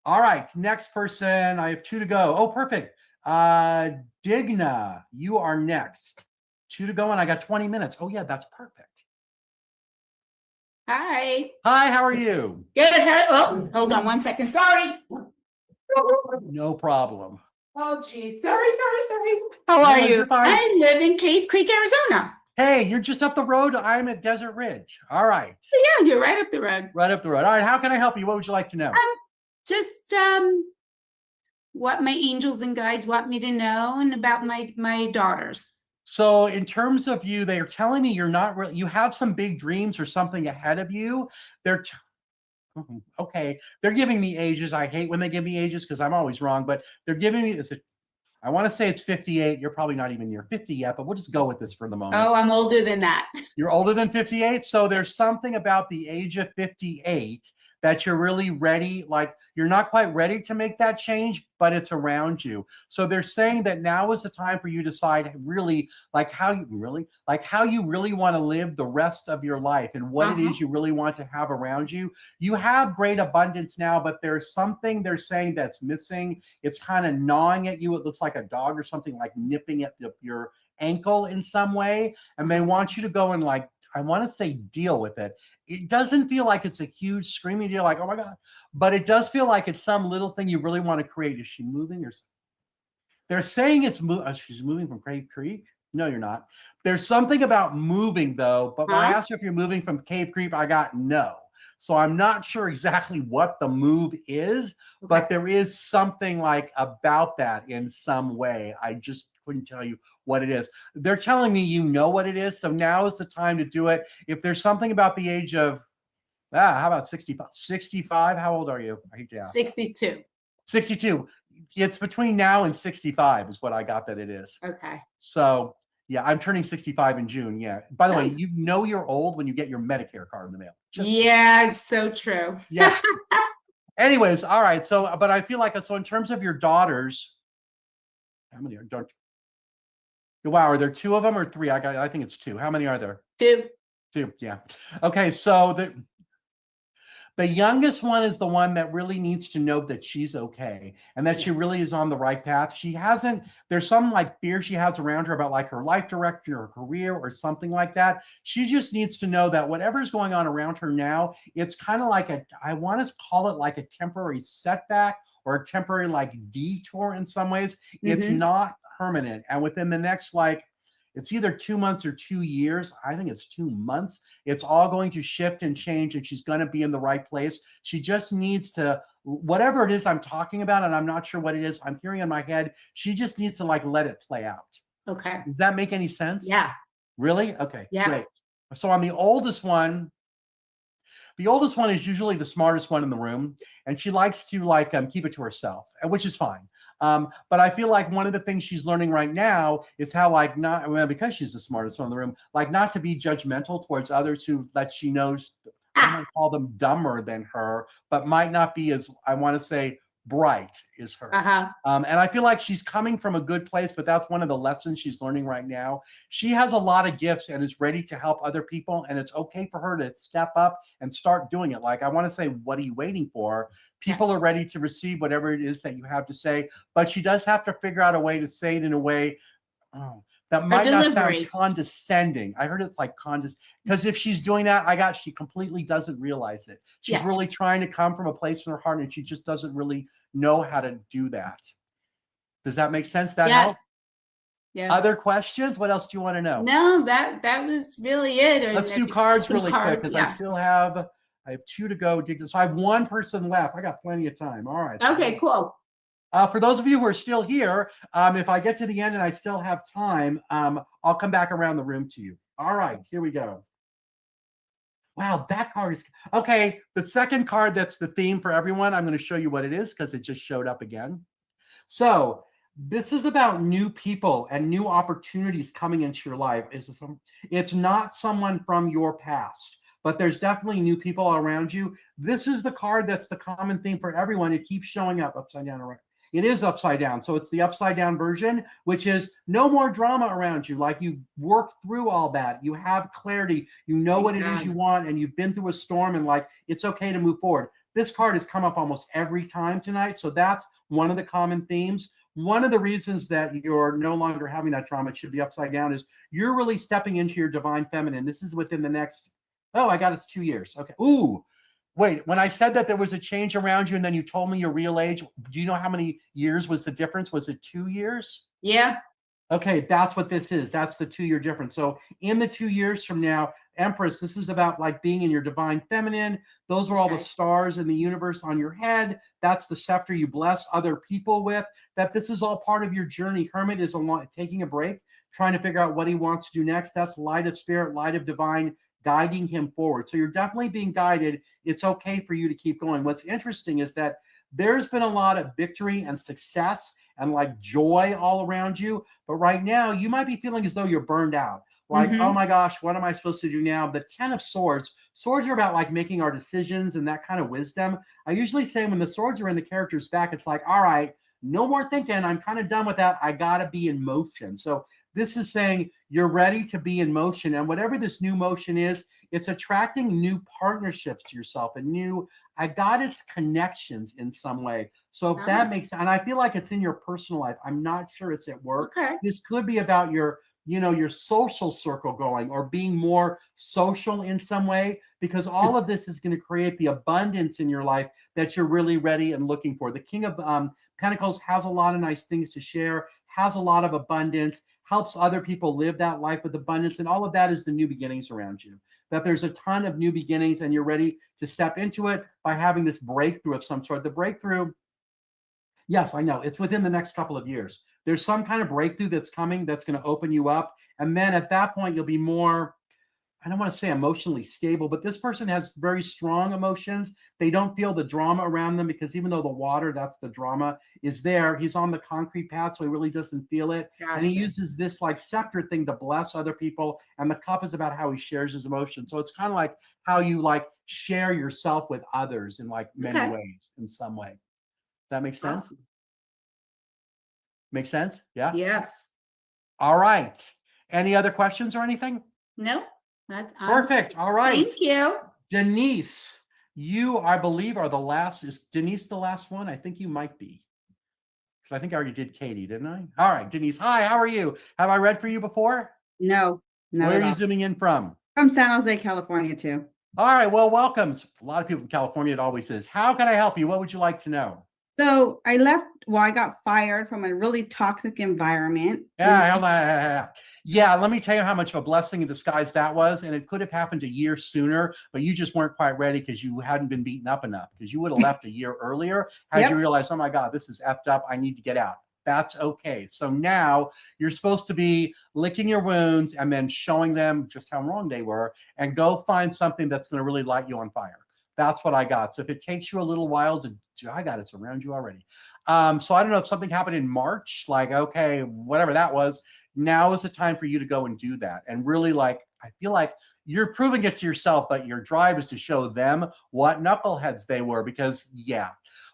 All right. Next person. I have 2 to go. Oh, perfect. Digna, you are next. 2 to go, and I got 20 minutes. Oh, yeah, that's perfect. Hi. Hi, how are you? Good. Oh, hold on 1 second. Sorry. No problem. Oh, geez. Sorry. How No, are you're you? fine. I live in Cave Creek, Arizona. Hey, you're just up the road. I'm at Desert Ridge. All right. So yeah, you're right up the road. Right up the road. All right. How can I help you? What would you like to know? Just what my angels and guides want me to know and about my daughters. So in terms of you, they are telling me you're not really, you have some big dreams or something ahead of you. Okay, they're giving me ages. I hate when they give me ages because I'm always wrong, but they're giving me this. I want to say it's 58. You're probably not even near 50 yet, but we'll just go with this for the moment. Oh, I'm older than that. You're older than 58. So there's something about the age of 58 that you're really ready. Like you're not quite ready to make that change, but it's around you. So they're saying that now is the time for you to decide really how you really want to live the rest of your life and what it is you really want to have around you. You have great abundance now, but there's something they're saying that's missing. It's kind of gnawing at you. It looks like a dog or something, like nipping at your ankle in some way, and they want you to go and I want to say deal with it. It doesn't feel like it's a huge screaming deal, like, oh my God, but it does feel like it's some little thing you really want to create. Is she moving? Or they're saying she's moving from Cave Creek? No, you're not. There's something about moving though, but when I asked her if you're moving from Cave Creek, I got no. So I'm not sure exactly what the move is, but there is something about that in some way. I just couldn't tell you what it is. They're telling me you know what it is, so now is the time to do it. If there's something about the age of, how about 65? 65? How old are you? I hate to ask. 62. 62. It's between now and 65 is what I got that it is. Okay. So yeah, I'm turning 65 in June. Yeah. By the way, you know you're old when you get your Medicare card in the mail. Yeah, it's so true. Yeah. Anyways, all right. So, but I feel like so in terms of your daughters, how many are don't? Wow, are there two of them or three? I think it's two. How many are there? Two. Two. Yeah. Okay. So the youngest one is the one that really needs to know that she's okay and that she really is on the right path. There's some fear she has around her about her life direction or career or something like that. She just needs to know that whatever's going on around her now, it's kind of I want to call it like a temporary setback or a temporary detour in some ways. It's not permanent. And within the next it's either 2 months or 2 years. I think it's 2 months. It's all going to shift and change, and she's going to be in the right place. She just needs to, whatever it is I'm talking about, and I'm not sure what it is, I'm hearing in my head, she just needs to let it play out. Okay. Does that make any sense? Yeah. Really? Okay. Yeah. Great. So on the oldest one is usually the smartest one in the room, and she likes to keep it to herself, which is fine. But I feel like one of the things she's learning right now is how because she's the smartest one in the room, not to be judgmental towards others that she knows, I might call them dumber than her, but might not be as, I want to say, bright as her. And I feel like she's coming from a good place, but that's one of the lessons she's learning right now. She has a lot of gifts and is ready to help other people, and it's okay for her to step up and start doing it. I want to say, what are you waiting for? People are ready to receive whatever it is that you have to say, but she does have to figure out a way to say it in a way that might not sound condescending. I heard it's because if she's doing that, she completely doesn't realize it. She's really trying to come from a place in her heart, and she just doesn't really know how to do that. Does that make sense? That helps? Yeah. Other questions? What else do you want to know? No, that was really it. Let's do cards really quick because I have two to go. So I have one person left. I got plenty of time. All right. Okay, cool. For those of you who are still here, if I get to the end and I still have time, I'll come back around the room to you. All right, here we go. Wow, that card is okay. The second card that's the theme for everyone, I'm going to show you what it is because it just showed up again. So this is about new people and new opportunities coming into your life. It's not someone from your past, but there's definitely new people around you. This is the card that's the common theme for everyone. It keeps showing up upside down. It is upside down. So it's the upside down version, which is no more drama around you. You've worked through all that. You have clarity. You know what it is you want, and you've been through a storm, and it's okay to move forward. This card has come up almost every time tonight. So that's one of the common themes. One of the reasons that you're no longer having that drama, it should be upside down, is you're really stepping into your divine feminine. This is within the next, it's 2 years. Okay. Ooh. Wait, when I said that there was a change around you and then you told me your real age, do you know how many years was the difference? Was it 2 years? Yeah. Okay, that's what this is. That's the 2 year difference. So in the 2 years from now, Empress, this is about being in your divine feminine. Those are all the stars in the universe on your head. That's the scepter you bless other people with. That this is all part of your journey. Hermit is taking a break, trying to figure out what he wants to do next. That's light of spirit, light of divine guiding him forward. So you're definitely being guided. It's okay for you to keep going. What's interesting is that there's been a lot of victory and success and like joy all around you. But right now, you might be feeling as though you're burned out. Like, oh my gosh, what am I supposed to do now? The 10 of Swords. Swords are about like making our decisions and that kind of wisdom. I usually say when the swords are in the character's back, it's like, all right, no more thinking. I'm kind of done with that. I got to be in motion. So this is saying you're ready to be in motion. And whatever this new motion is, it's attracting new partnerships to yourself and new, I got its connections in some way. So if that makes sense, and I feel like it's in your personal life. I'm not sure it's at work. Okay. This could be about your, your social circle going or being more social in some way, because all of this is going to create the abundance in your life that you're really ready and looking for. The King of Pentacles has a lot of nice things to share, has a lot of abundance, helps other people live that life with abundance. And all of that is the new beginnings around you, that there's a ton of new beginnings and you're ready to step into it by having this breakthrough of some sort. The breakthrough, yes, I know it's within the next couple of years. There's some kind of breakthrough that's coming that's going to open you up. And then at that point, you'll be more, I don't want to say emotionally stable, but this person has very strong emotions. They don't feel the drama around them because even though the water, that's the drama, is there, he's on the concrete path, so he really doesn't feel it. Gotcha. And he uses this like scepter thing to bless other people. And the cup is about how he shares his emotions. So it's kind of like how you like share yourself with others in like many ways, in some way. That makes sense? Awesome. Make sense? Yeah? Yes. All right. Any other questions or anything? No, that's Perfect. All right. Thank you. Denise, you, I believe, are the last. Is Denise the last one? I think you might be. Because I think I already did Katie, didn't I? All right, Denise. Hi, how are you? Have I read for you before? No, not Where at are you all. zooming in from? From San Jose, California, too. All right, well, welcome. A lot of people from California, it always is. How can I help you? What would you like to know? So I got fired from a really toxic environment. Yeah, let me tell you how much of a blessing in disguise that was. And it could have happened a year sooner, but you just weren't quite ready because you hadn't been beaten up enough, because you would have left a year earlier had you realized, oh my God, this is effed up. I need to get out. That's okay. So now you're supposed to be licking your wounds and then showing them just how wrong they were, and go find something that's going to really light you on fire. That's what I got. So if it takes you a little while to I got it's around you already. So I don't know if something happened in March, like, okay, whatever that was, now is the time for you to go and do that. And really, like, I feel like you're proving it to yourself, but your drive is to show them what knuckleheads they were, because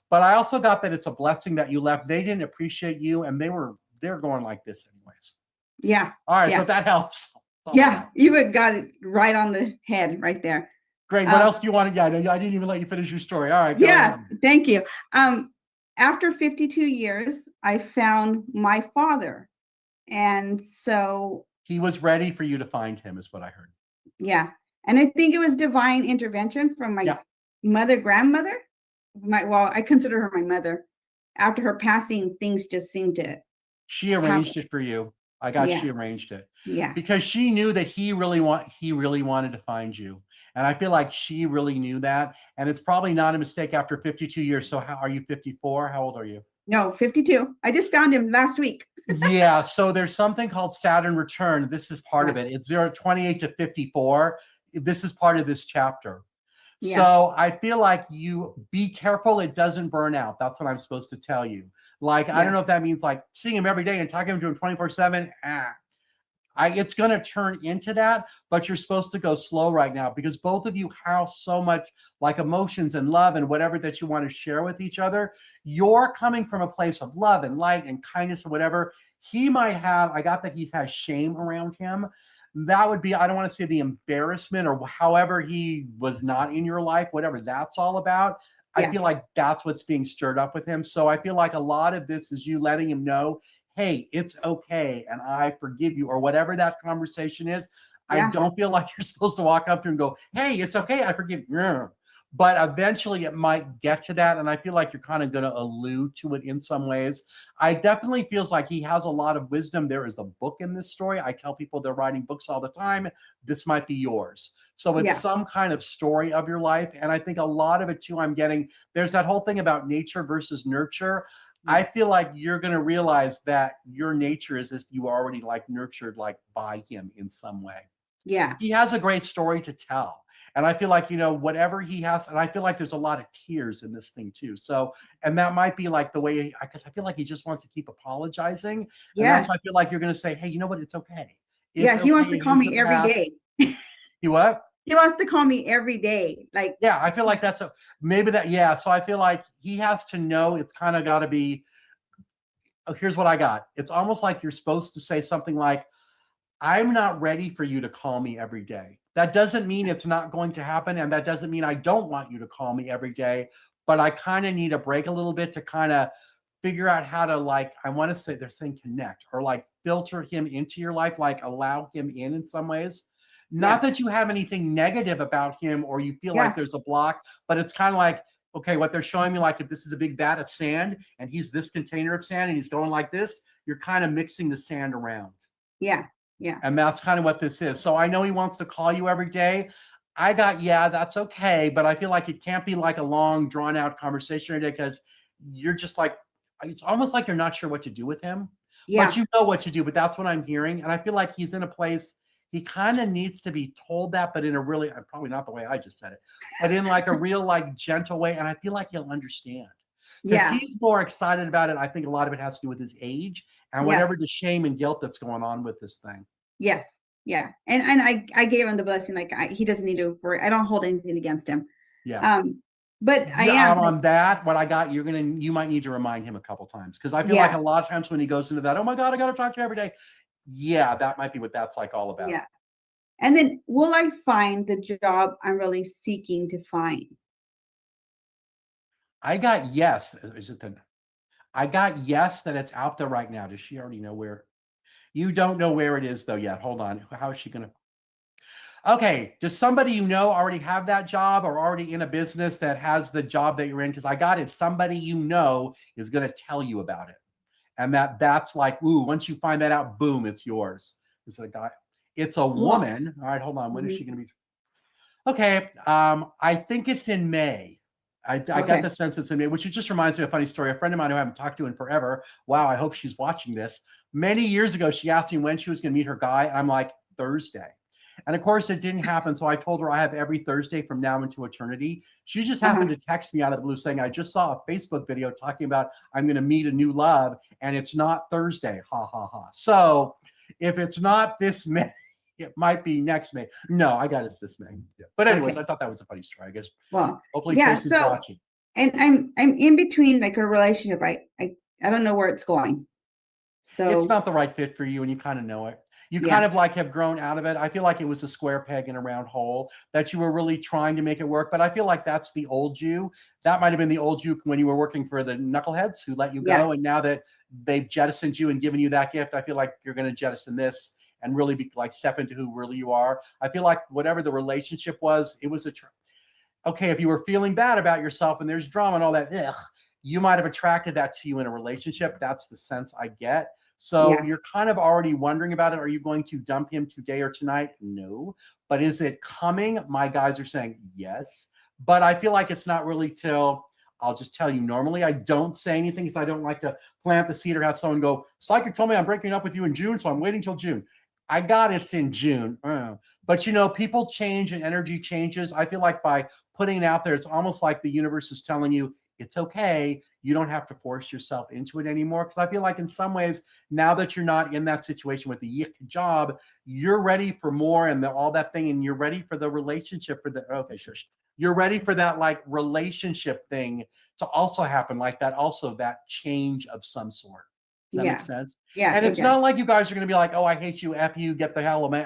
but I also got that it's a blessing that you left. They didn't appreciate you, and they're going like this anyways. Yeah. All right. So that helps. Yeah. You had got it right on the head right there. Great. What else do you want to? I didn't even let you finish your story. All right. Go ahead. Thank you. After 52 years, I found my father. And so he was ready for you to find him, is what I heard. Yeah. And I think it was divine intervention from my grandmother. I consider her my mother. After her passing, things just seemed to. She arranged it for you. She arranged it. Yeah. Because she knew that he really wanted to find you. And I feel like she really knew that. And it's probably not a mistake after 52 years. So how are you, 54? How old are you? No, 52. I just found him last week. Yeah. So there's something called Saturn return. This is part of it. It's 28 to 54. This is part of this chapter. Yeah. So I feel like you be careful it doesn't burn out. That's what I'm supposed to tell you. Like, I don't know if that means like seeing him every day and talking to him 24/7. It's going to turn into that, but you're supposed to go slow right now, because both of you house so much like emotions and love and whatever that you want to share with each other. You're coming from a place of love and light and kindness and whatever. He might have, I got that he has shame around him. That would be, I don't want to say the embarrassment or however he was not in your life, whatever that's all about. I feel like that's what's being stirred up with him. So I feel like a lot of this is you letting him know, hey, it's okay, and I forgive you, or whatever that conversation is. I don't feel like you're supposed to walk up to him and go, hey, it's okay, I forgive you. But eventually it might get to that, and I feel like you're kind of going to allude to it in some ways. I definitely feels like he has a lot of wisdom. There is a book in this story. I tell people they're writing books all the time. This might be yours. So it's some kind of story of your life. And I think a lot of it too, I'm getting, there's that whole thing about nature versus nurture. I feel like you're going to realize that your nature is this, you already like nurtured like by him in some way. Yeah. He has a great story to tell. And I feel like, whatever he has, and I feel like there's a lot of tears in this thing too. So, and that might be like the way, because I feel like he just wants to keep apologizing. And that's Yes. why I feel like you're going to say, hey, you know what? It's okay. It's Yeah. He wants okay. to call Here's the me every past. day. You what? He wants to call me every day. Like, Yeah, I feel like that's maybe that. Yeah. So I feel like he has to know it's kind of got to be, oh, here's what I got. It's almost like you're supposed to say something like, I'm not ready for you to call me every day. That doesn't mean it's not going to happen. And that doesn't mean I don't want you to call me every day, but I kind of need a break a little bit to kind of figure out how to, like, I want to say they're saying connect, or like filter him into your life, like allow him in some ways. Not that you have anything negative about him or you feel like there's a block, but it's kind of like, okay, what they're showing me, like if this is a big vat of sand and he's this container of sand and he's going like this, you're kind of mixing the sand around. yeah. Yeah. And that's kind of what this is. So I know he wants to call you every day. I got, yeah, that's okay. But I feel like it can't be like a long, drawn out conversation every day, because you're just like, it's almost like you're not sure what to do with him. Yeah. But you know what to do. But that's what I'm hearing. And I feel like he's in a place, he kind of needs to be told that, but in a really, probably not the way I just said it, but in like a real, like gentle way. And I feel like he'll understand. Because he's more excited about it. I think a lot of it has to do with his age and whatever the shame and guilt that's going on with this thing. Yes. Yeah. And I gave him the blessing. Like he doesn't need to worry. I don't hold anything against him. Yeah. But I am on that. What I got, you might need to remind him a couple times, because I feel like a lot of times when he goes into that, oh my God, I got to talk to you every day. Yeah, that might be what that's like all about. Yeah. And then will I find the job I'm really seeking to find? I got yes. I got yes that it's out there right now. Does she already know where? You don't know where it is though yet. Hold on. How is she going to? Okay. Does somebody you know already have that job, or already in a business that has the job that you're in? Because I got it. Somebody you know is going to tell you about it. And that's like, ooh, once you find that out, boom, it's yours. Is it a guy? It's a woman. All right, hold on. When is she going to be? Okay. I think it's in May. I got the sense it's in May, which just reminds me of a funny story. A friend of mine who I haven't talked to in forever. Wow, I hope she's watching this. Many years ago, she asked me when she was going to meet her guy. And I'm like, Thursday. And of course, it didn't happen. So I told her I have every Thursday from now into eternity. She just happened to text me out of the blue saying, I just saw a Facebook video talking about I'm going to meet a new love, and it's not Thursday. Ha, ha, ha. So if it's not this May, it might be next May. No, I got it's this May. Yeah. But anyways, I thought that was a funny story, I guess. Well, hopefully Tracy's watching. And I'm in between like a relationship. I don't know where it's going. So it's not the right fit for you, and you kind of know it. You kind of like have grown out of it. I feel like it was a square peg in a round hole, that you were really trying to make it work. But I feel like that's the old you. That might have been the old you when you were working for the knuckleheads who let you go. And now that they've jettisoned you and given you that gift, I feel like you're going to jettison this and really be like step into who really you are. I feel like whatever the relationship was, it was okay. If you were feeling bad about yourself and there's drama and all that, you might have attracted that to you in a relationship. That's the sense I get. So you're kind of already wondering about it. Are you going to dump him today or tonight? No. But is it coming? My guys are saying yes. But I feel like it's not really till, I'll just tell you, normally I don't say anything because I don't like to plant the seed or have someone go, psychic told me I'm breaking up with you in June, so I'm waiting till June. I got it's in June. But people change and energy changes. I feel like by putting it out there, it's almost like the universe is telling you it's okay. You don't have to force yourself into it anymore. Because I feel like in some ways, now that you're not in that situation with the yick job, you're ready for more and all that thing. And you're ready for the relationship You're ready for that like relationship thing to also happen, like that, also that change of some sort. Does that make sense? Yeah. And it's not like you guys are going to be like, oh, I hate you, F you, get the hell of me.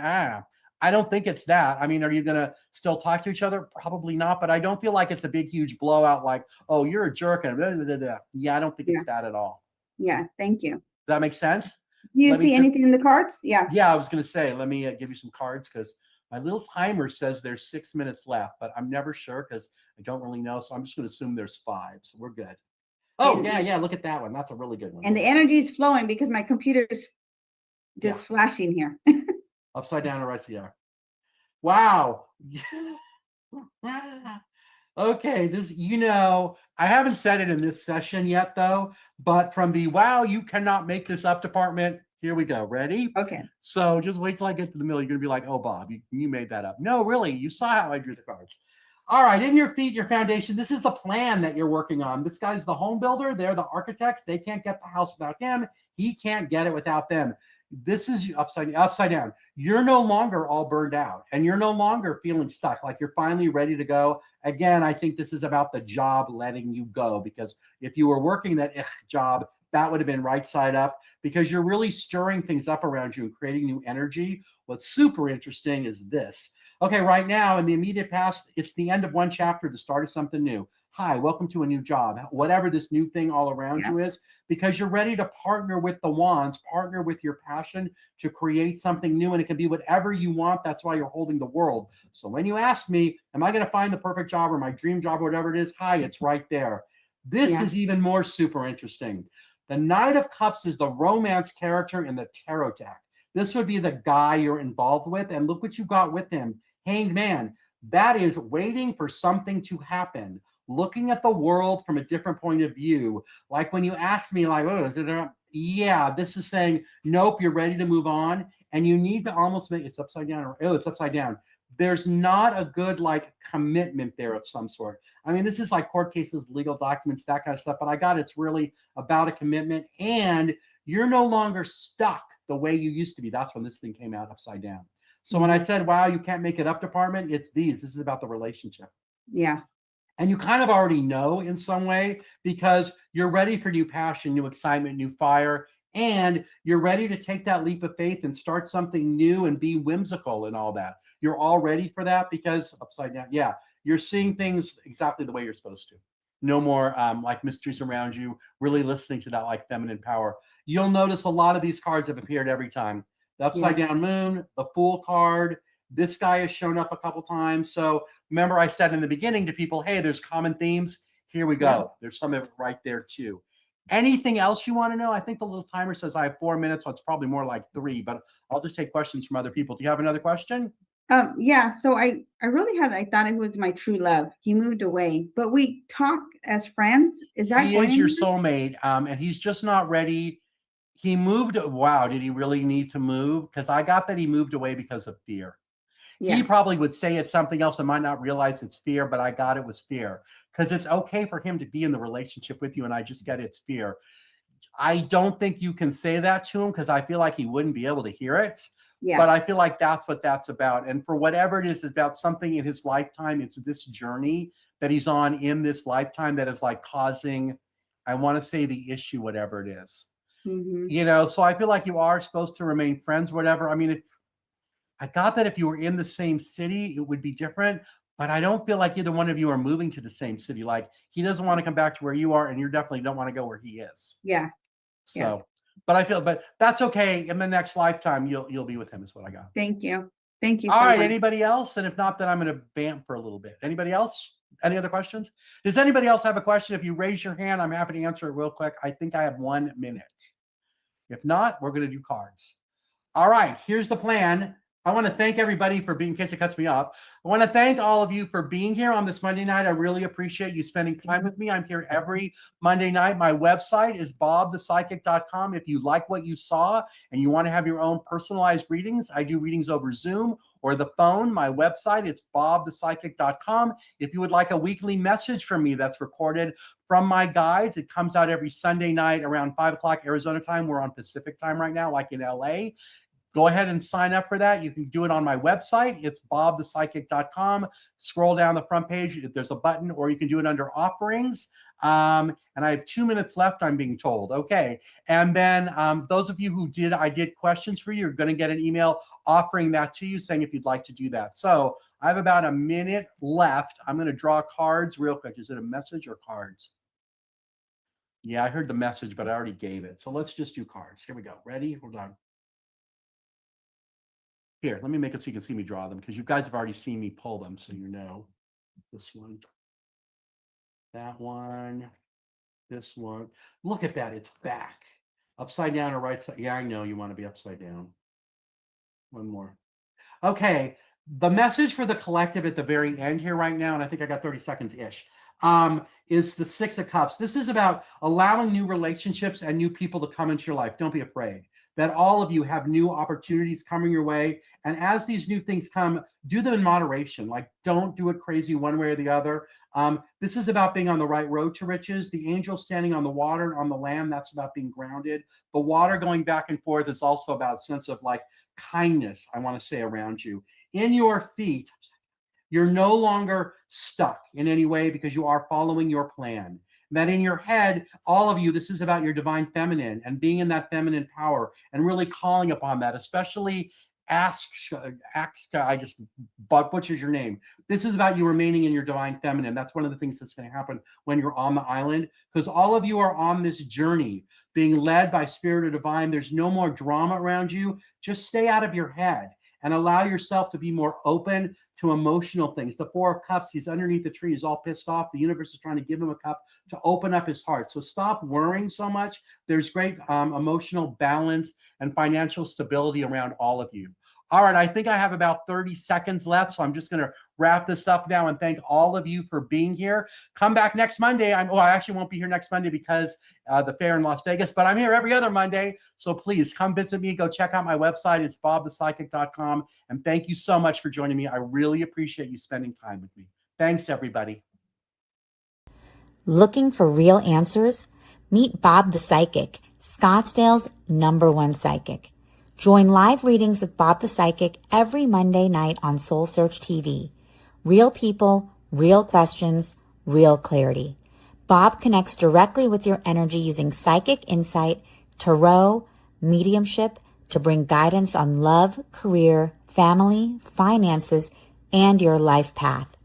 I don't think it's that. I mean, are you going to still talk to each other? Probably not. But I don't feel like it's a big, huge blowout like, oh, you're a jerk. And blah, blah, blah, blah. Yeah, I don't think it's that at all. Yeah. Thank you. Does that make sense? Do you see anything in the cards? Yeah. Yeah, I was going to say, let me give you some cards because my little timer says there's 6 minutes left, but I'm never sure because I don't really know. So I'm just going to assume there's 5. So we're good. Oh, yeah. Look at that one. That's a really good one. And the energy is flowing because my computer's just flashing here. Upside down or right side. Wow. Okay, this, I haven't said it in this session yet, though, but from the wow, you cannot make this up department, Here we go. Ready? Okay. So just wait till I get to the middle. You're going to be like, oh, Bob, you made that up. No, really. You saw how I drew the cards. All right. In your feet, your foundation. This is the plan that you're working on. This guy's the home builder. They're the architects. They can't get the house without him. He can't get it without them. This is upside down. You're no longer all burned out and you're no longer feeling stuck. Like you're finally ready to go. Again, I think this is about the job letting you go, because if you were working that job, that would have been right side up, because you're really stirring things up around you and creating new energy. What's super interesting is this. Okay, right now in the immediate past, it's the end of one chapter, the start of something new. Hi, welcome to a new job, whatever this new thing all around you is, because you're ready to partner with the wands, partner with your passion to create something new. And it can be whatever you want. That's why you're holding the world. So when you ask me, am I going to find the perfect job or my dream job or whatever it is? Hi, it's right there. This is even more super interesting. The Knight of Cups is the romance character in the tarot deck. This would be the guy you're involved with. And look what you got with him. Hanged Man. That is waiting for something to happen. Looking at the world from a different point of view. Like when you ask me, like, oh, is it yeah, this is saying, nope, you're ready to move on. And you need to almost make it's upside down, or oh, it's upside down. There's not a good like commitment there of some sort. I mean, this is like court cases, legal documents, that kind of stuff. But I got it's really about a commitment, and you're no longer stuck the way you used to be. That's when this thing came out upside down. So when I said, wow, you can't make it up department, it's these. This is about the relationship. Yeah. And you kind of already know in some way, because you're ready for new passion, new excitement, new fire, and you're ready to take that leap of faith and start something new and be whimsical and all that. You're all ready for that, because upside down, yeah, you're seeing things exactly the way you're supposed to. No more like mysteries around you, really listening to that like feminine power. You'll notice a lot of these cards have appeared every time. The upside down moon, the Fool card. This guy has shown up a couple times. So remember I said in the beginning to people, hey, there's common themes. Here we go. Yeah. There's some of it right there too. Anything else you want to know? I think the little timer says I have 4 minutes, so it's probably more like 3, but I'll just take questions from other people. Do you have another question? Yeah, so I thought it was my true love. He moved away, but we talk as friends. Is that he is your soulmate? And he's just not ready. He moved. Wow, did he really need to move? Because I got that he moved away because of fear. Yeah. He probably would say it's something else and might not realize it's fear, but I got it was fear, because it's okay for him to be in the relationship with you, and I just get it's fear. I don't think you can say that to him, because I feel like he wouldn't be able to hear it. Yeah. But I feel like that's what that's about. And for whatever it is about something in his lifetime, it's this journey that he's on in this lifetime that is like causing, I want to say, the issue, whatever it is. Mm-hmm. You know, so I feel like you are supposed to remain friends, whatever. I mean, I got that if you were in the same city, it would be different. But I don't feel like either one of you are moving to the same city. Like he doesn't want to come back to where you are, and you definitely don't want to go where he is. Yeah. So. Yeah. But that's okay. In the next lifetime, you'll be with him is what I got. Thank you. Thank you. All right. Anybody else? And if not, then I'm going to vamp for a little bit. Anybody else? Any other questions? Does anybody else have a question? If you raise your hand, I'm happy to answer it real quick. I think I have 1 minute. If not, we're going to do cards. All right. Here's the plan. I want to thank everybody for being, in case it cuts me off. I want to thank all of you for being here on this Monday night. I really appreciate you spending time with me. I'm here every Monday night. My website is bobthepsychic.com. If you like what you saw and you want to have your own personalized readings, I do readings over Zoom or the phone. My website, it's bobthepsychic.com. If you would like a weekly message from me that's recorded from my guides, it comes out every Sunday night around 5 o'clock Arizona time. We're on Pacific time right now, like in LA. Go ahead and sign up for that. You can do it on my website. It's bobthepsychic.com. Scroll down the front page. There's a button, or you can do it under offerings. And I have 2 minutes left, I'm being told. Okay. And then those of you who I did questions for you, are going to get an email offering that to you, saying if you'd like to do that. So I have about a minute left. I'm going to draw cards real quick. Is it a message or cards? Yeah, I heard the message, but I already gave it. So let's just do cards. Here we go. Ready? Hold on. Here, let me make it so you can see me draw them, because you guys have already seen me pull them, so you know. This one, that one, this one. Look at that, it's back. Upside down or right side. Yeah, I know you want to be upside down. One more. Okay, the message for the collective at the very end here right now, and I think I got 30 seconds-ish, is the 6 of Cups. This is about allowing new relationships and new people to come into your life. Don't be afraid. that all of you have new opportunities coming your way. And as these new things come, do them in moderation. Like, don't do it crazy one way or the other. This is about being on the right road to riches. The angel standing on the water and on the land, that's about being grounded. The water going back and forth is also about a sense of like kindness, I want to say, around you. In your feet, you're no longer stuck in any way because you are following your plan. That in your head, all of you, this is about your divine feminine and being in that feminine power and really calling upon that, especially I just butchered your name. This is about you remaining in your divine feminine. That's one of the things that's going to happen when you're on the island, because all of you are on this journey being led by spirit or divine. There's no more drama around you. Just stay out of your head and allow yourself to be more open to emotional things. The Four of Cups, he's underneath the tree, he's all pissed off. The universe is trying to give him a cup to open up his heart. So stop worrying so much. There's great emotional balance and financial stability around all of you. All right, I think I have about 30 seconds left, so I'm just going to wrap this up now and thank all of you for being here. Come back next Monday. I actually won't be here next Monday because the fair in Las Vegas, but I'm here every other Monday. So please come visit me. Go check out my website. It's bobthepsychic.com. And thank you so much for joining me. I really appreciate you spending time with me. Thanks, everybody. Looking for real answers? Meet Bob the Psychic, Scottsdale's #1 psychic. Join live readings with Bob the Psychic every Monday night on Soul Search TV. Real people, real questions, real clarity. Bob connects directly with your energy using psychic insight, tarot, mediumship to bring guidance on love, career, family, finances, and your life path.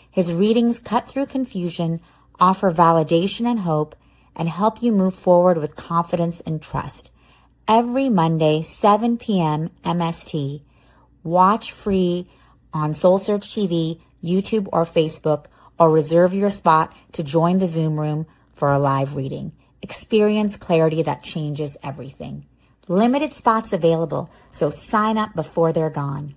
His readings cut through confusion, offer validation and hope, and help you move forward with confidence and trust. Every Monday, 7 p.m. MST. Watch free on Soul Search TV, YouTube, or Facebook, or reserve your spot to join the Zoom room for a live reading. Experience clarity that changes everything. Limited spots available, so sign up before they're gone.